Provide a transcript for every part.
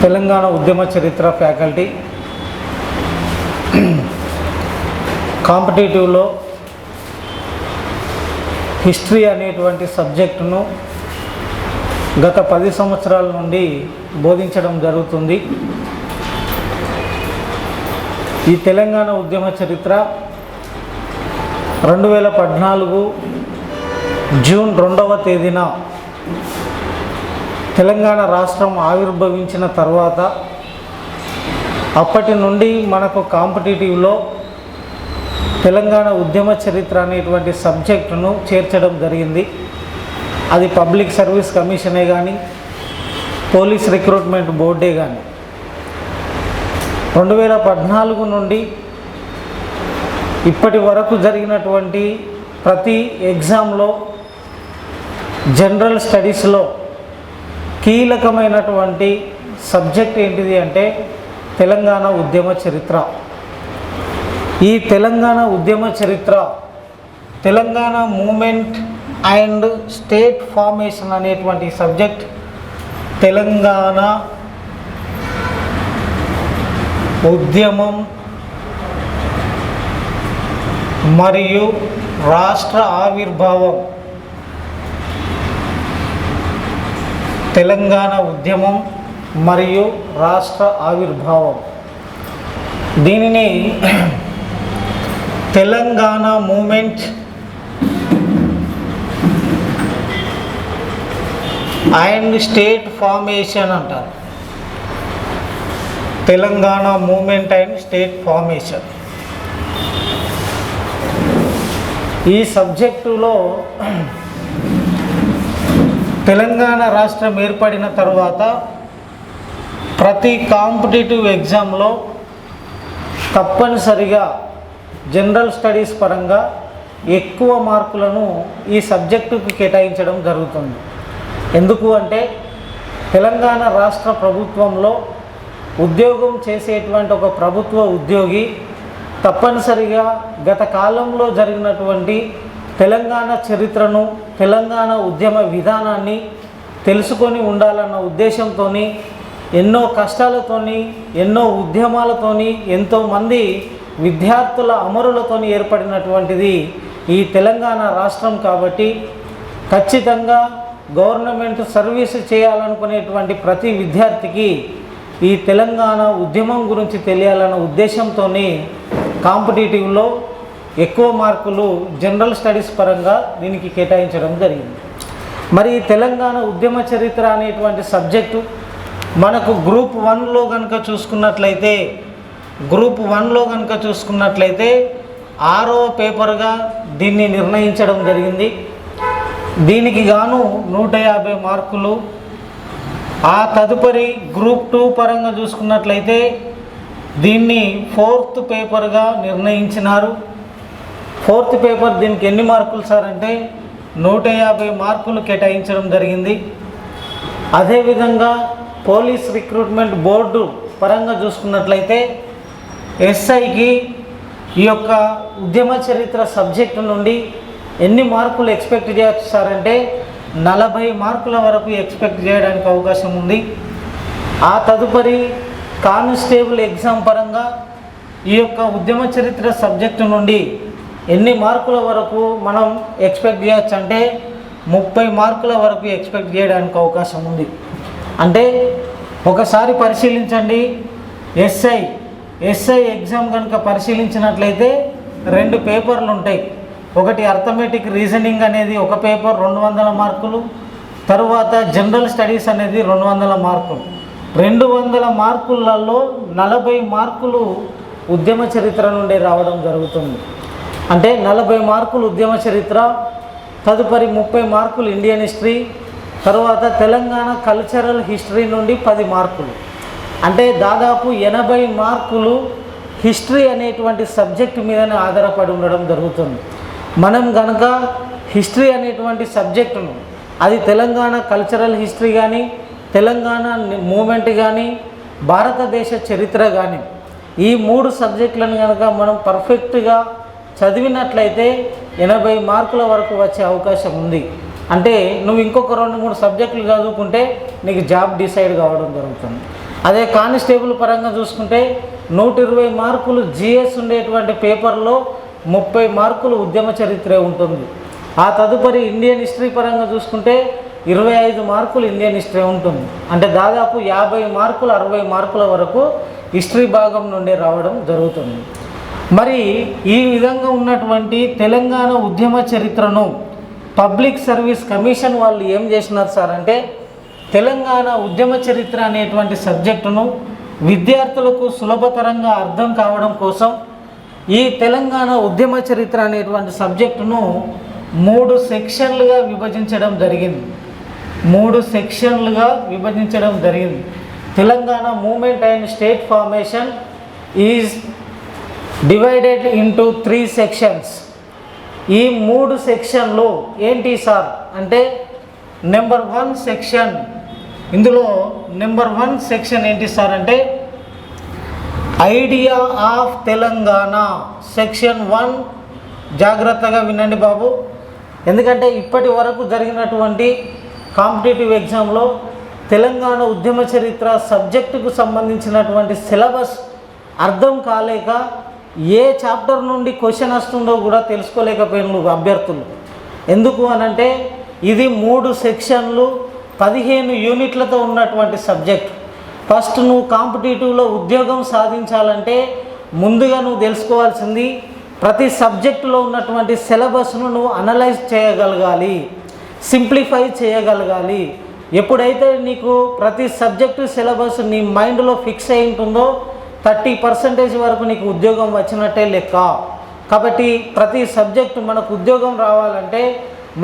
తెలంగాణ ఉద్యమ చరిత్ర faculty కాంపిటేటివ్లో history అనేటువంటి సబ్జెక్టును గత 10 సంవత్సరాల నుండి బోధించడం జరుగుతుంది. ఈ తెలంగాణ ఉద్యమ చరిత్ర 2014 జూన్ 2వ తేదీన తెలంగాణ రాష్ట్రం ఆవిర్భవించిన తర్వాత అప్పటి నుండి మనకు కాంపిటేటివ్లో తెలంగాణ ఉద్యమ చరిత్ర అనేటువంటి సబ్జెక్టును చేర్చడం జరిగింది. అది పబ్లిక్ సర్వీస్ కమిషనే కానీ పోలీస్ రిక్రూట్మెంట్ బోర్డే కానీ 2014 నుండి ఇప్పటి వరకు జరిగినటువంటి ప్రతి ఎగ్జామ్లో జనరల్ స్టడీస్లో కీలకమైనటువంటి సబ్జెక్ట్ ఏంటిది అంటే తెలంగాణ ఉద్యమ చరిత్ర. ఈ తెలంగాణ ఉద్యమ చరిత్ర Telangana movement and state formation అనేటువంటి సబ్జెక్ట్ తెలంగాణ ఉద్యమం మరియు రాష్ట్ర ఆవిర్భావం, తెలంగాణ ఉద్యమం మరియు రాష్ట్ర ఆవిర్భావం, దీనిని Telangana movement and state formation అంటారు. Telangana movement and state formation ఈ సబ్జెక్టులో తెలంగాణ రాష్ట్రం ఏర్పడిన తర్వాత ప్రతి కాంపిటేటివ్ ఎగ్జామ్లో తప్పనిసరిగా జనరల్ స్టడీస్ పరంగా ఎక్కువ మార్కులను ఈ సబ్జెక్టుకు కేటాయించడం జరుగుతుంది. ఎందుకు అంటే తెలంగాణ రాష్ట్ర ప్రభుత్వంలో ఉద్యోగం చేసేటువంటి ఒక ప్రభుత్వ ఉద్యోగి తప్పనిసరిగా గత కాలంలో జరిగినటువంటి తెలంగాణ చరిత్రను, తెలంగాణ ఉద్యమ విధానాన్ని తెలుసుకొని ఉండాలన్న ఉద్దేశంతో ఎన్నో కష్టాలతోని, ఎన్నో ఉద్యమాలతోని, ఎంతోమంది విద్యార్థుల అమరులతో ఏర్పడినటువంటిది ఈ తెలంగాణ రాష్ట్రం. కాబట్టి ఖచ్చితంగా గవర్నమెంట్ సర్వీస్ చేయాలనుకునేటువంటి ప్రతి విద్యార్థికి ఈ తెలంగాణ ఉద్యమం గురించి తెలియాలన్న ఉద్దేశంతో కాంపిటేటివ్లో ఎక్కువ మార్కులు జనరల్ స్టడీస్ పరంగా దీనికి కేటాయించడం జరిగింది. మరి తెలంగాణ ఉద్యమ చరిత్ర అనేటువంటి సబ్జెక్టు మనకు గ్రూప్ 1లో కనుక చూసుకున్నట్లయితే 6వ పేపర్గా దీన్ని నిర్ణయించడం జరిగింది. దీనికి గాను 150 మార్కులు. ఆ తదుపరి గ్రూప్ 2 పరంగా చూసుకున్నట్లయితే దీన్ని 4th పేపర్గా నిర్ణయించినారు. 4th పేపర్ దీనికి ఎన్ని మార్కులు సార్ అంటే 150 మార్కులు కేటాయించడం జరిగింది. అదేవిధంగా పోలీస్ రిక్రూట్మెంట్ బోర్డు పరంగా చూసుకున్నట్లయితే ఎస్ఐకి ఈ యొక్క ఉద్యమ చరిత్ర సబ్జెక్టు నుండి ఎన్ని మార్కులు ఎక్స్పెక్ట్ చేయొచ్చు సార్ అంటే 40 మార్కుల వరకు ఎక్స్పెక్ట్ చేయడానికి అవకాశం ఉంది. ఆ తదుపరి కానిస్టేబుల్ ఎగ్జామ్ పరంగా ఈ యొక్క ఉద్యమ చరిత్ర సబ్జెక్టు నుండి ఎన్ని మార్కుల వరకు మనం ఎక్స్పెక్ట్ చేయొచ్చు అంటే 30 మార్కుల వరకు ఎక్స్పెక్ట్ చేయడానికి అవకాశం ఉంది. అంటే ఒకసారి పరిశీలించండి, ఎస్ఐ ఎగ్జామ్ కనుక పరిశీలించినట్లయితే 2 పేపర్లు ఉంటాయి. ఒకటి అర్థమెటిక్ రీజనింగ్ అనేది ఒక పేపర్ 200 మార్కులు, తరువాత జనరల్ స్టడీస్ అనేది 200 మార్కులు. 200 మార్కులలో 40 మార్కులు ఉద్యమ చరిత్ర నుండి రావడం జరుగుతుంది. అంటే 40 మార్కులు ఉద్యమ చరిత్ర, తదుపరి 30 మార్కులు ఇండియన్ హిస్టరీ, తర్వాత తెలంగాణ కల్చరల్ హిస్టరీ నుండి 10 మార్కులు. అంటే దాదాపు 80 మార్కులు హిస్టరీ అనేటువంటి సబ్జెక్టు మీదనే ఆధారపడి ఉండడం జరుగుతుంది. మనం కనుక హిస్టరీ అనేటువంటి సబ్జెక్టును, అది తెలంగాణ కల్చరల్ హిస్టరీ కానీ, తెలంగాణ మూమెంట్ కానీ, భారతదేశ చరిత్ర కానీ, ఈ 3 సబ్జెక్టులను కనుక మనం పర్ఫెక్ట్గా చదివినట్లయితే 80 మార్కుల వరకు వచ్చే అవకాశం ఉంది. అంటే నువ్వు ఇంకొక 2-3 సబ్జెక్టులు చదువుకుంటే నీకు జాబ్ డిసైడ్ కావడం జరుగుతుంది. అదే కానిస్టేబుల్ పరంగా చూసుకుంటే 120 మార్కులు జిఎస్ ఉండేటువంటి పేపర్లో 30 మార్కులు ఉద్యమ చరిత్రే ఉంటుంది. ఆ తదుపరి ఇండియన్ హిస్టరీ పరంగా చూసుకుంటే 25 మార్కులు ఇండియన్ హిస్టరీ ఉంటుంది. అంటే దాదాపు 50 మార్కులు 60 మార్కుల వరకు హిస్టరీ భాగం నుండి రావడం జరుగుతుంది. మరి ఈ విధంగా ఉన్నటువంటి తెలంగాణ ఉద్యమ చరిత్రను పబ్లిక్ సర్వీస్ కమిషన్ వాళ్ళు ఏం చేసినారు సార్ అంటే, తెలంగాణ ఉద్యమ చరిత్ర అనేటువంటి సబ్జెక్టును విద్యార్థులకు సులభతరంగా అర్థం కావడం కోసం ఈ తెలంగాణ ఉద్యమ చరిత్ర అనేటువంటి సబ్జెక్టును 3 సెక్షన్లుగా విభజించడం జరిగింది. 3 సెక్షన్లుగా విభజించడం జరిగింది. Telangana movement and state formation is divided into 3 sections. ఈ 3 సెక్షన్లు ఏంటి సార్ అంటే, నెంబర్ 1 సెక్షన్, ఇందులో నెంబర్ 1 సెక్షన్ ఏంటి సార్ అంటే ఐడియా ఆఫ్ తెలంగాణ. సెక్షన్ 1 జాగ్రత్తగా వినండి బాబు, ఎందుకంటే ఇప్పటి వరకు జరిగినటువంటి కాంపిటేటివ్ ఎగ్జామ్లో తెలంగాణ ఉద్యమ చరిత్ర సబ్జెక్టుకు సంబంధించినటువంటి సిలబస్ అర్థం కాలేక ఏ చాప్టర్ నుండి క్వశ్చన్ వస్తుందో కూడా తెలుసుకోలేకపోయిన అభ్యర్థులు. ఎందుకు అనంటే ఇది 3 సెక్షన్లు 15 యూనిట్లతో ఉన్నటువంటి సబ్జెక్ట్. ఫస్ట్ నువ్వు కాంపిటేటివ్లో ఉద్యోగం సాధించాలంటే ముందుగా నువ్వు తెలుసుకోవాల్సింది ప్రతి సబ్జెక్టులో ఉన్నటువంటి సిలబస్ను నువ్వు అనలైజ్ చేయగలగాలి, సింప్లిఫై చేయగలగాలి. ఎప్పుడైతే నీకు ప్రతి సబ్జెక్టు సిలబస్ నీ మైండ్లో ఫిక్స్ అయి ఉంటుందో 30% వరకు నీకు ఉద్యోగం వచ్చినట్టే లెక్క. కాబట్టి ప్రతి సబ్జెక్టు మనకు ఉద్యోగం రావాలంటే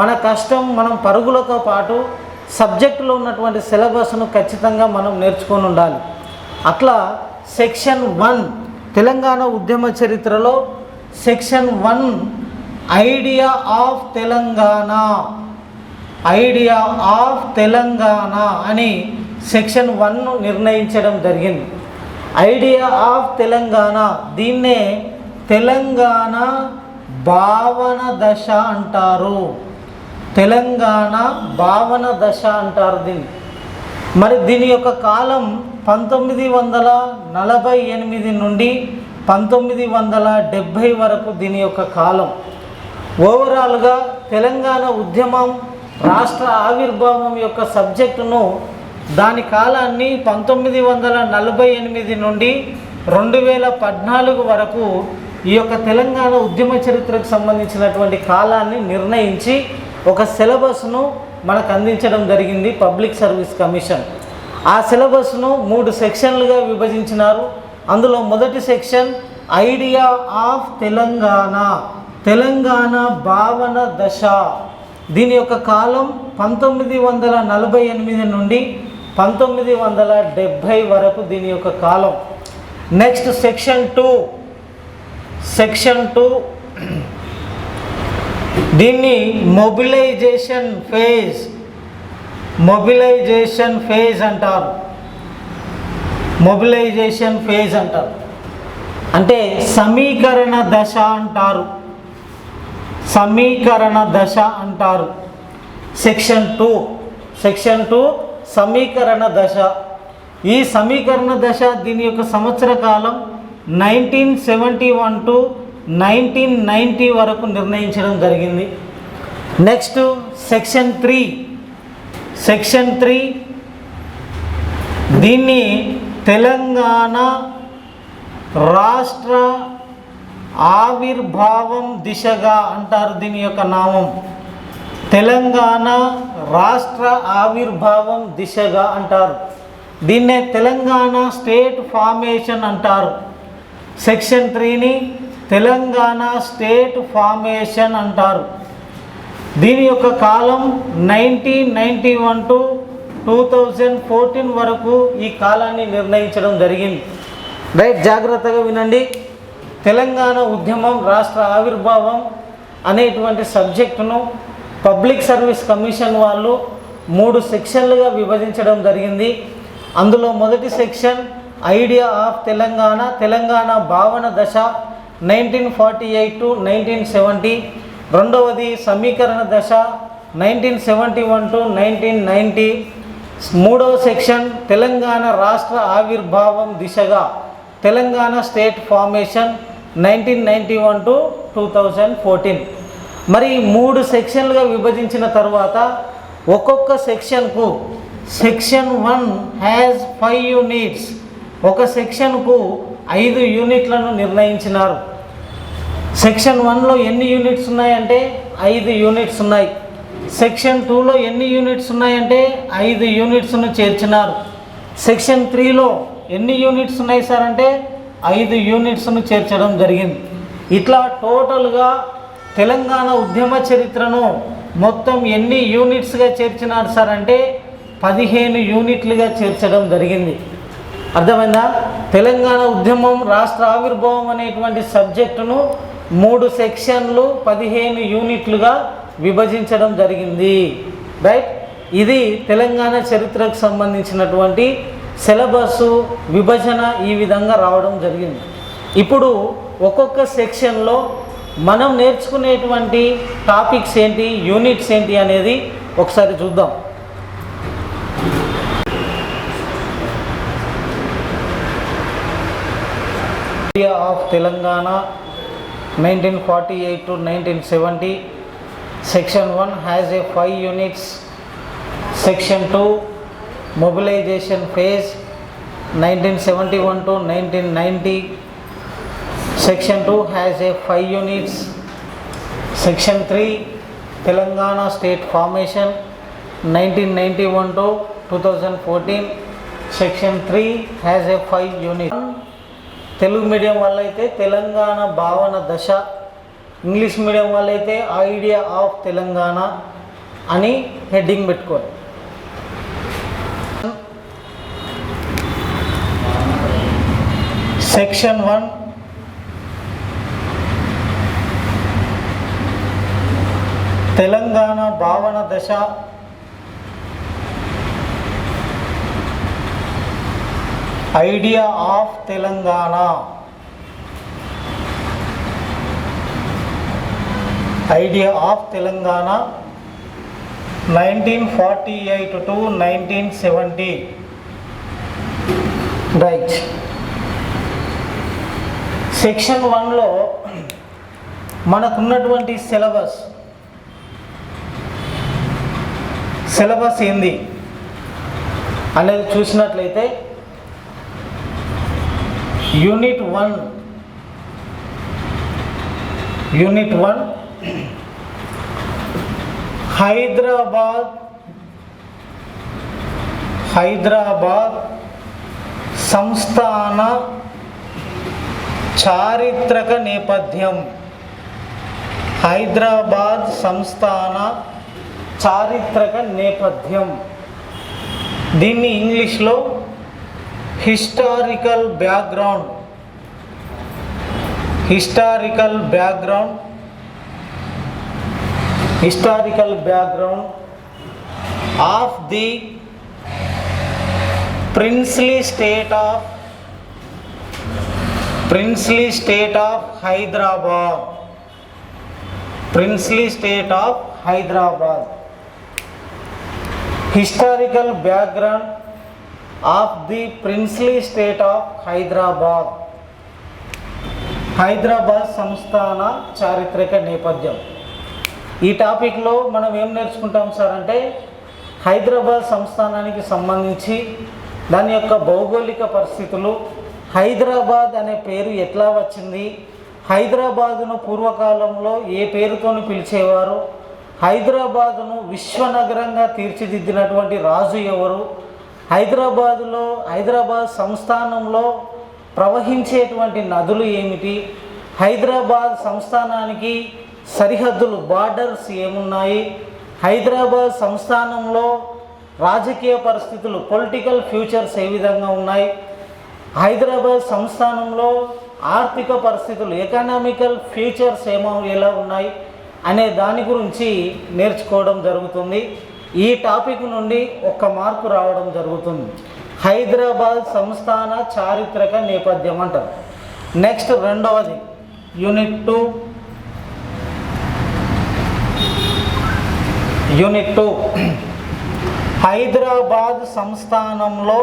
మన కష్టం, మనం పరుగులతో పాటు సబ్జెక్టులో ఉన్నటువంటి సిలబస్ను ఖచ్చితంగా మనం నేర్చుకొని ఉండాలి. అట్లా సెక్షన్ 1 తెలంగాణ ఉద్యమ చరిత్రలో section 1 idea of Telangana, idea of Telangana అని సెక్షన్ 1ను నిర్ణయించడం జరిగింది. ఐడియా ఆఫ్ తెలంగాణ, దీన్నే తెలంగాణ భావన దశ అంటారు. తెలంగాణ భావన దశ అంటారు దీన్ని. మరి దీని యొక్క కాలం 1948 నుండి 1970 వరకు దీని యొక్క కాలం. ఓవరాల్గా తెలంగాణ ఉద్యమం రాష్ట్ర ఆవిర్భావం యొక్క సబ్జెక్టును దాని కాలాన్ని 1948 నుండి 2014 వరకు ఈ యొక్క తెలంగాణ ఉద్యమ చరిత్రకు సంబంధించినటువంటి కాలాన్ని నిర్ణయించి ఒక సిలబస్ను మనకు అందించడం జరిగింది పబ్లిక్ సర్వీస్ కమిషన్. ఆ సిలబస్ను 3 సెక్షన్లుగా విభజించినారు. అందులో మొదటి section idea of Telangana, Telangana భావన దశ. దీని యొక్క కాలం 1948 నుండి 1970 వరకు దీని యొక్క కాలం. నెక్స్ట్ సెక్షన్ 2 దీన్ని మొబిలైజేషన్ ఫేజ్ అంటారు. మొబిలైజేషన్ ఫేజ్ అంటారు అంటే సమీకరణ దశ అంటారు. సమీకరణ దశ అంటారు. సెక్షన్ 2 సమీకరణ దశ. ఈ సమీకరణ దశ దీని యొక్క సంవత్సర కాలం 1971 టు 1990 వరకు నిర్ణయించడం జరిగింది. నెక్స్ట్ సెక్షన్ 3 దీన్ని తెలంగాణ రాష్ట్ర ఆవిర్భావం దిశగా అంటారు. దీని యొక్క నామం తెలంగాణ రాష్ట్ర ఆవిర్భావం దిశగా అంటారు. దీన్నే తెలంగాణ స్టేట్ ఫార్మేషన్ అంటారు. సెక్షన్ 3ని తెలంగాణ స్టేట్ ఫార్మేషన్ అంటారు. దీని యొక్క కాలం 1991 టు 2014 వరకు ఈ కాలాన్ని నిర్ణయించడం జరిగింది. రైట్, జాగ్రత్తగా వినండి. తెలంగాణ ఉద్యమం రాష్ట్ర ఆవిర్భావం అనేటువంటి సబ్జెక్టును పబ్లిక్ సర్వీస్ కమిషన్ వాళ్ళు 3 సెక్షన్లుగా విభజించడం జరిగింది. అందులో మొదటి section idea of Telangana, Telangana భావన దశ 1948 టు 1970. రెండవది సమీకరణ దశ 1971 టు 1990. మూడవ సెక్షన్ తెలంగాణ రాష్ట్ర ఆవిర్భావం దిశగా తెలంగాణ స్టేట్ ఫార్మేషన్ 1991 to 2014. మరి 3 సెక్షన్లుగా విభజించిన తర్వాత ఒక్కొక్క సెక్షన్కు సెక్షన్ 1 హ్యాజ్ 5 యూనిట్స్, ఒక సెక్షన్కు 5 యూనిట్లను నిర్ణయించినారు. సెక్షన్ 1లో ఎన్ని యూనిట్స్ ఉన్నాయంటే 5 యూనిట్స్ ఉన్నాయి. సెక్షన్ 2లో ఎన్ని యూనిట్స్ ఉన్నాయంటే 5 యూనిట్స్ను చేర్చినారు. సెక్షన్ 3లో ఎన్ని యూనిట్స్ ఉన్నాయి సార్ అంటే 5 యూనిట్స్ను చేర్చడం జరిగింది. ఇట్లా టోటల్గా తెలంగాణ ఉద్యమ చరిత్రను మొత్తం ఎన్ని యూనిట్స్గా చేర్చినారు సార్ అంటే 15 యూనిట్లుగా చేర్చడం జరిగింది. అర్థమైందా? తెలంగాణ ఉద్యమం రాష్ట్ర ఆవిర్భావం అనేటువంటి సబ్జెక్టును 3 సెక్షన్లు 15 యూనిట్లుగా విభజించడం జరిగింది. రైట్, ఇది తెలంగాణ చరిత్రకు సంబంధించినటువంటి సిలబస్ విభజన ఈ విధంగా రావడం జరిగింది. ఇప్పుడు ఒక్కొక్క సెక్షన్లో మనం నేర్చుకునేటువంటి టాపిక్స్ ఏంటి, యూనిట్స్ ఏంటి అనేది ఒకసారి చూద్దాం. India of Telangana 1948 to 1970. Section 1 has a 5 units. Section 2 mobilization phase 1971 to 1990. Section 2 has a 5 units. Section 3 Telangana state formation 1991 to 2014. Section 3 has a 5 units. Telugu medium వాళ్ళైతే తెలంగాణ భావన దశ, ఇంగ్లీష్ మీడియం వాళ్ళైతే ఐడియా ఆఫ్ తెలంగాణ అని హెడ్డింగ్ పెట్టుకోండి. సెక్షన్ 1 తెలంగాణ భావన దశ, idea of Telangana. Idea of Telangana 1948 to 1970. Right. Section 1లో మనకున్నటువంటి సిలబస్ ఏంది అనేది చూసినట్లయితే యూనిట్ 1 హైదరాబాద్ సంస్థాన చారిత్రక నేపథ్యం. హైదరాబాద్ సంస్థాన చారిత్రక నేపథ్యం. దీన్ని ఇంగ్లీష్లో historical background of the princely state of Hyderabad. Historical background of the princely state of Hyderabad. Hyderabad సంస్థాన చారిత్రక నేపథ్యం. ఈ టాపిక్లో మనం ఏం నేర్చుకుంటాం సార్ అంటే హైదరాబాద్ సంస్థానానికి సంబంధించి దాని యొక్క భౌగోళిక పరిస్థితులు, హైదరాబాద్ అనే పేరు ఎట్లా వచ్చింది, హైదరాబాదును పూర్వకాలంలో ఏ పేరుతోని పిలిచేవారు, హైదరాబాదును విశ్వనగరంగా తీర్చిదిద్దినటువంటి రాజు ఎవరు, హైదరాబాద్ సంస్థానంలో ప్రవహించేటువంటి నదులు ఏమిటి, హైదరాబాద్ సంస్థానానికి సరిహద్దులు బార్డర్స్ ఏమున్నాయి, హైదరాబాద్ సంస్థానంలో రాజకీయ పరిస్థితులు పొలిటికల్ ఫ్యూచర్స్ ఏ విధంగా ఉన్నాయి, హైదరాబాద్ సంస్థానంలో ఆర్థిక పరిస్థితులు ఎకనామికల్ ఫ్యూచర్స్ ఎలా ఉన్నాయి అనే దాని గురించి నేర్చుకోవడం జరుగుతుంది. ఈ టాపిక్ నుండి 1 మార్కు రావడం జరుగుతుంది. హైదరాబాద్ సంస్థాన చారిత్రక నేపథ్యం అంటారు. నెక్స్ట్ రెండవది యూనిట్ 2 హైదరాబాద్ సంస్థానంలో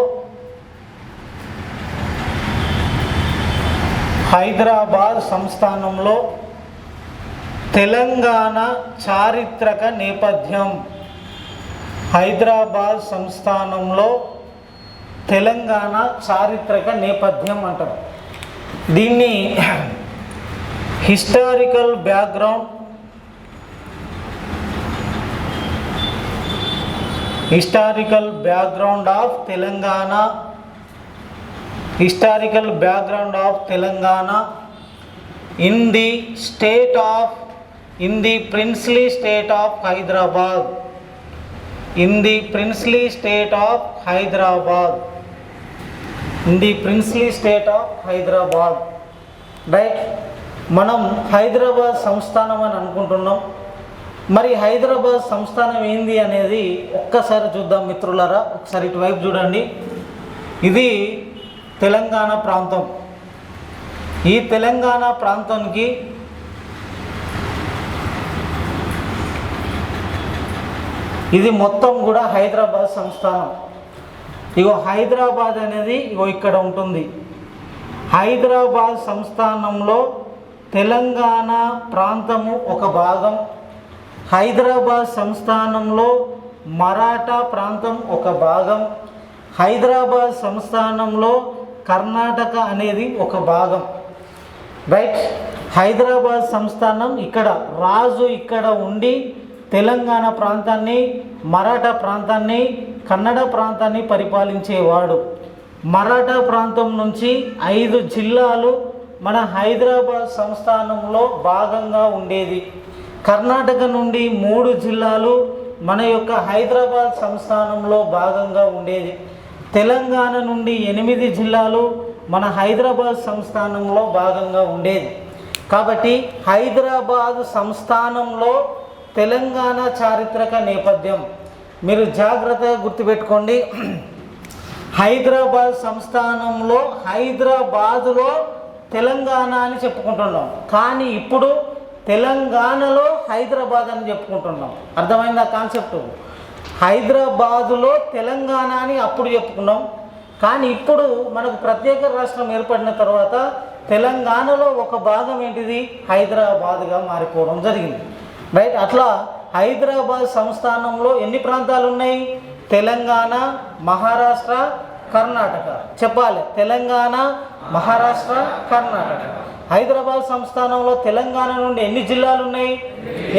తెలంగాణ చారిత్రక నేపథ్యం. హైదరాబాద్ సంస్థానంలో తెలంగాణ చారిత్రక నేపథ్యం అంటారు. దీన్ని historical background of Telangana in the princely state of Hyderabad. Right, మనం హైదరాబాద్ సంస్థానం అని అనుకుంటున్నాం. మరి హైదరాబాద్ సంస్థానం ఏంది అనేది ఒక్కసారి చూద్దాం మిత్రులారా. ఒకసారి ఇటువైపు చూడండి. ఇది తెలంగాణ ప్రాంతం. ఈ తెలంగాణ ప్రాంతానికి ఇది మొత్తం కూడా హైదరాబాద్ సంస్థానం. ఇగో హైదరాబాద్ అనేది ఇగో ఇక్కడ ఉంటుంది. హైదరాబాద్ సంస్థానంలో తెలంగాణ ప్రాంతము ఒక భాగం, హైదరాబాద్ సంస్థానంలో మరాఠా ప్రాంతం ఒక భాగం, హైదరాబాద్ సంస్థానంలో కర్ణాటక అనేది ఒక భాగం. రైట్, హైదరాబాద్ సంస్థానం ఇక్కడ రాజు ఇక్కడ ఉండి తెలంగాణ ప్రాంతాన్ని, మరాఠా ప్రాంతాన్ని, కన్నడ ప్రాంతాన్ని పరిపాలించేవాడు. మరాఠా ప్రాంతం నుంచి 5 జిల్లాలు మన హైదరాబాద్ సంస్థానంలో భాగంగా ఉండేది. కర్ణాటక నుండి 3 జిల్లాలు మన యొక్క హైదరాబాద్ సంస్థానంలో భాగంగా ఉండేది. తెలంగాణ నుండి 8 జిల్లాలు మన హైదరాబాద్ సంస్థానంలో భాగంగా ఉండేది. కాబట్టి హైదరాబాద్ సంస్థానంలో తెలంగాణ చారిత్రక నేపథ్యం మీరు జాగ్రత్తగా గుర్తుపెట్టుకోండి. హైదరాబాద్ సంస్థానంలో హైదరాబాదులో తెలంగాణ అని చెప్పుకుంటున్నాం, కానీ ఇప్పుడు తెలంగాణలో హైదరాబాద్ అని చెప్పుకుంటున్నాం. అర్థమైందా కాన్సెప్ట్? హైదరాబాదులో తెలంగాణ అని అప్పుడు చెప్పుకున్నాం, కానీ ఇప్పుడు మనకు ప్రత్యేక రాష్ట్రం ఏర్పడిన తర్వాత తెలంగాణలో ఒక భాగం ఏంటిది హైదరాబాద్గా మారిపోవడం జరిగింది. రైట్, అట్లా హైదరాబాద్ సంస్థానంలో ఎన్ని ప్రాంతాలు ఉన్నాయి? తెలంగాణ, మహారాష్ట్ర, కర్ణాటక. చెప్పాలి, తెలంగాణ, మహారాష్ట్ర, కర్ణాటక. హైదరాబాద్ సంస్థానంలో తెలంగాణ నుండి ఎన్ని జిల్లాలు ఉన్నాయి?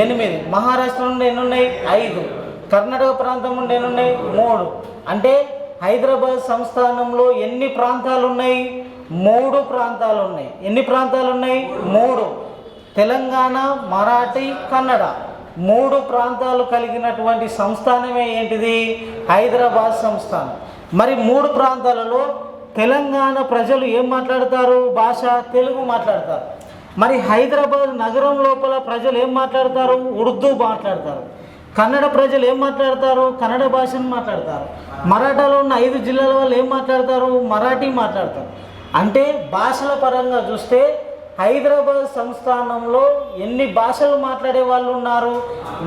8. మహారాష్ట్ర నుండి ఎన్ని ఉన్నాయి? 5. కర్ణాటక ప్రాంతం నుండి ఎన్ని ఉన్నాయి? 3. అంటే హైదరాబాద్ సంస్థానంలో ఎన్ని ప్రాంతాలు ఉన్నాయి? 3 ప్రాంతాలు ఉన్నాయి. ఎన్ని ప్రాంతాలు ఉన్నాయి? 3. తెలంగాణ, మరాఠీ, కన్నడ 3 ప్రాంతాలు కలిగినటువంటి సంస్థానమే ఏంటిది? హైదరాబాద్ సంస్థానం. మరి 3 ప్రాంతాలలో తెలంగాణ ప్రజలు ఏం మాట్లాడతారు? భాష తెలుగు మాట్లాడతారు. మరి హైదరాబాద్ నగరం లోపల ప్రజలు ఏం మాట్లాడతారు? ఉర్దూ మాట్లాడతారు. కన్నడ ప్రజలు ఏం మాట్లాడతారు? కన్నడ భాషను మాట్లాడతారు. మరాఠాలో ఉన్న 5 జిల్లాల వాళ్ళు ఏం మాట్లాడతారు? మరాఠీ మాట్లాడతారు. అంటే భాషల పరంగా చూస్తే హైదరాబాద్ సంస్థానంలో ఎన్ని భాషలు మాట్లాడే వాళ్ళు ఉన్నారు?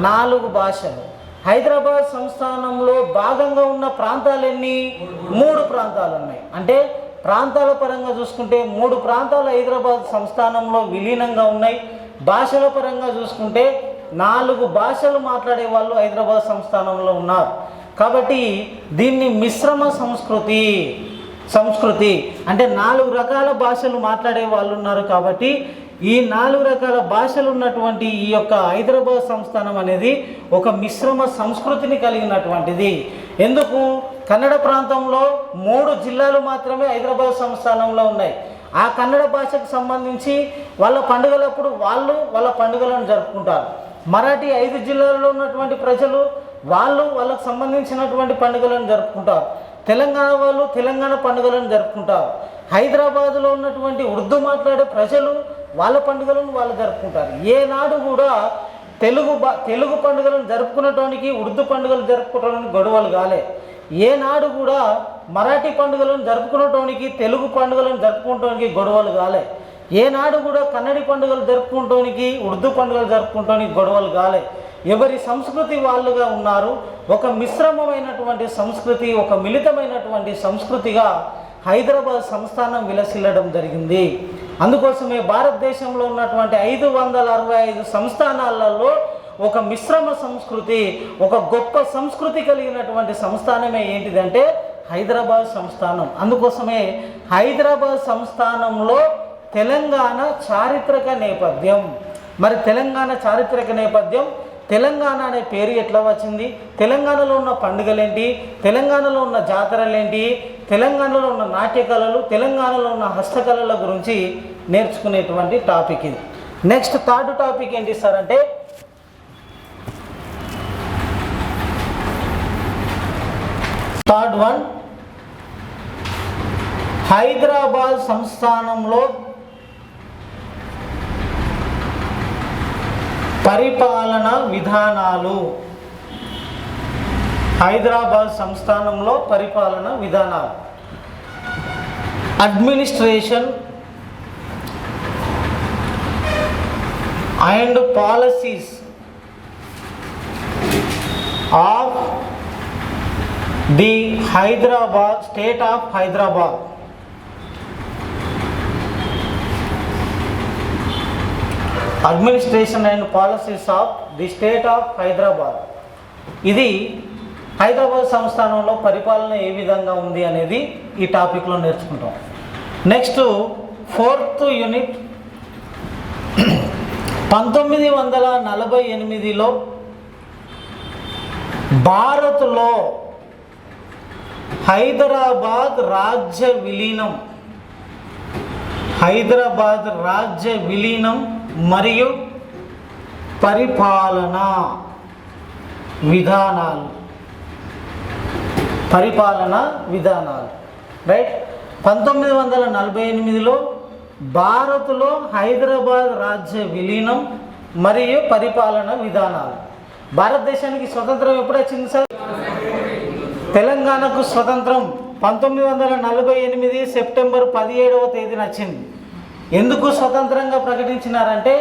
4 భాషలు. హైదరాబాద్ సంస్థానంలో భాగంగా ఉన్న ప్రాంతాలు ఎన్ని? 3 ప్రాంతాలు ఉన్నాయి. అంటే ప్రాంతాల పరంగా చూసుకుంటే 3 ప్రాంతాలు హైదరాబాద్ సంస్థానంలో విలీనంగా ఉన్నాయి. భాషల పరంగా చూసుకుంటే 4 భాషలు మాట్లాడే వాళ్ళు హైదరాబాద్ సంస్థానంలో ఉన్నారు. కాబట్టి దీన్ని మిశ్రమ సంస్కృతి అంటే 4 రకాల భాషలు మాట్లాడే వాళ్ళు ఉన్నారు. కాబట్టి ఈ 4 రకాల భాషలు ఉన్నటువంటి ఈ యొక్క హైదరాబాద్ సంస్థానం అనేది ఒక మిశ్రమ సంస్కృతిని కలిగినటువంటిది. ఎందుకు? కన్నడ ప్రాంతంలో 3 జిల్లాలు మాత్రమే హైదరాబాద్ సంస్థానంలో ఉన్నాయి. ఆ కన్నడ భాషకు సంబంధించి వాళ్ళ పండుగలప్పుడు వాళ్ళ పండుగలను జరుపుకుంటారు. మరాఠీ 5 జిల్లాల్లో ఉన్నటువంటి ప్రజలు వాళ్ళకు సంబంధించినటువంటి పండుగలను జరుపుకుంటారు. తెలంగాణ వాళ్ళు తెలంగాణ పండుగలను జరుపుకుంటారు. హైదరాబాదులో ఉన్నటువంటి ఉర్దూ మాట్లాడే ప్రజలు వాళ్ళ పండుగలను వాళ్ళు జరుపుకుంటారు. ఏనాడు కూడా తెలుగు పండుగలను జరుపుకునేటానికి ఉర్దూ పండుగలు జరుపుకోవడానికి గొడవలు కాలే. ఏనాడు కూడా మరాఠీ పండుగలను జరుపుకునేటానికి తెలుగు పండుగలను జరుపుకోవడానికి గొడవలు కాలే. ఏనాడు కూడా కన్నడి పండుగలు జరుపుకోవడానికి ఉర్దూ పండుగలు జరుపుకోవడానికి గొడవలు కాలే. ఎవరి సంస్కృతి వాళ్ళుగా ఉన్నారు. ఒక మిశ్రమమైనటువంటి సంస్కృతి, ఒక మిళితమైనటువంటి సంస్కృతిగా హైదరాబాద్ సంస్థానం విలసిల్లడం జరిగింది. అందుకోసమే భారతదేశంలో ఉన్నటువంటి 565 సంస్థానాలలో ఒక మిశ్రమ సంస్కృతి, ఒక గొప్ప సంస్కృతి కలిగినటువంటి సంస్థానమే ఏంటిదంటే హైదరాబాద్ సంస్థానం. అందుకోసమే హైదరాబాద్ సంస్థానంలో తెలంగాణ చారిత్రక నేపథ్యం. మరి తెలంగాణ చారిత్రక నేపథ్యం, తెలంగాణ అనే పేరు ఎట్లా వచ్చింది, తెలంగాణలో ఉన్న పండుగలేంటి, తెలంగాణలో ఉన్న జాతరలేంటి, తెలంగాణలో ఉన్న నాట్యకళలు, తెలంగాణలో ఉన్న హస్తకళల గురించి నేర్చుకునేటువంటి టాపిక్ ఇది. నెక్స్ట్ థర్డ్ టాపిక్ ఏంటి సార్ అంటే థర్డ్ వన్, హైదరాబాద్ సంస్థానంలో పరిపాలన విధానాలు. హైదరాబాద్ సంస్థానంలో పరిపాలన విధానాలు, administration and policies of the Hyderabad state of Hyderabad. Administration and policies of the state of Hyderabad. ఇది హైదరాబాద్ సంస్థానంలో పరిపాలన ఏ విధంగా ఉంది అనేది ఈ టాపిక్లో నేర్చుకుంటాం. నెక్స్ట్ ఫోర్త్ యూనిట్, 1948లో భారత్లో హైదరాబాద్ రాజ్య విలీనం, హైదరాబాద్ రాజ్య విలీనం మరియు పరిపాలన విధానాలు, పరిపాలన విధానాలు రైట్. 1948లో భారత్లో హైదరాబాద్ రాజ్య విలీనం మరియు పరిపాలన విధానాలు. భారతదేశానికి స్వతంత్రం ఎప్పుడు వచ్చింది సార్? తెలంగాణకు స్వతంత్రం 1948 సెప్టెంబర్ 17వ తేదీన వచ్చింది. ఎందుకు స్వతంత్రంగా ప్రకటించినారంటే,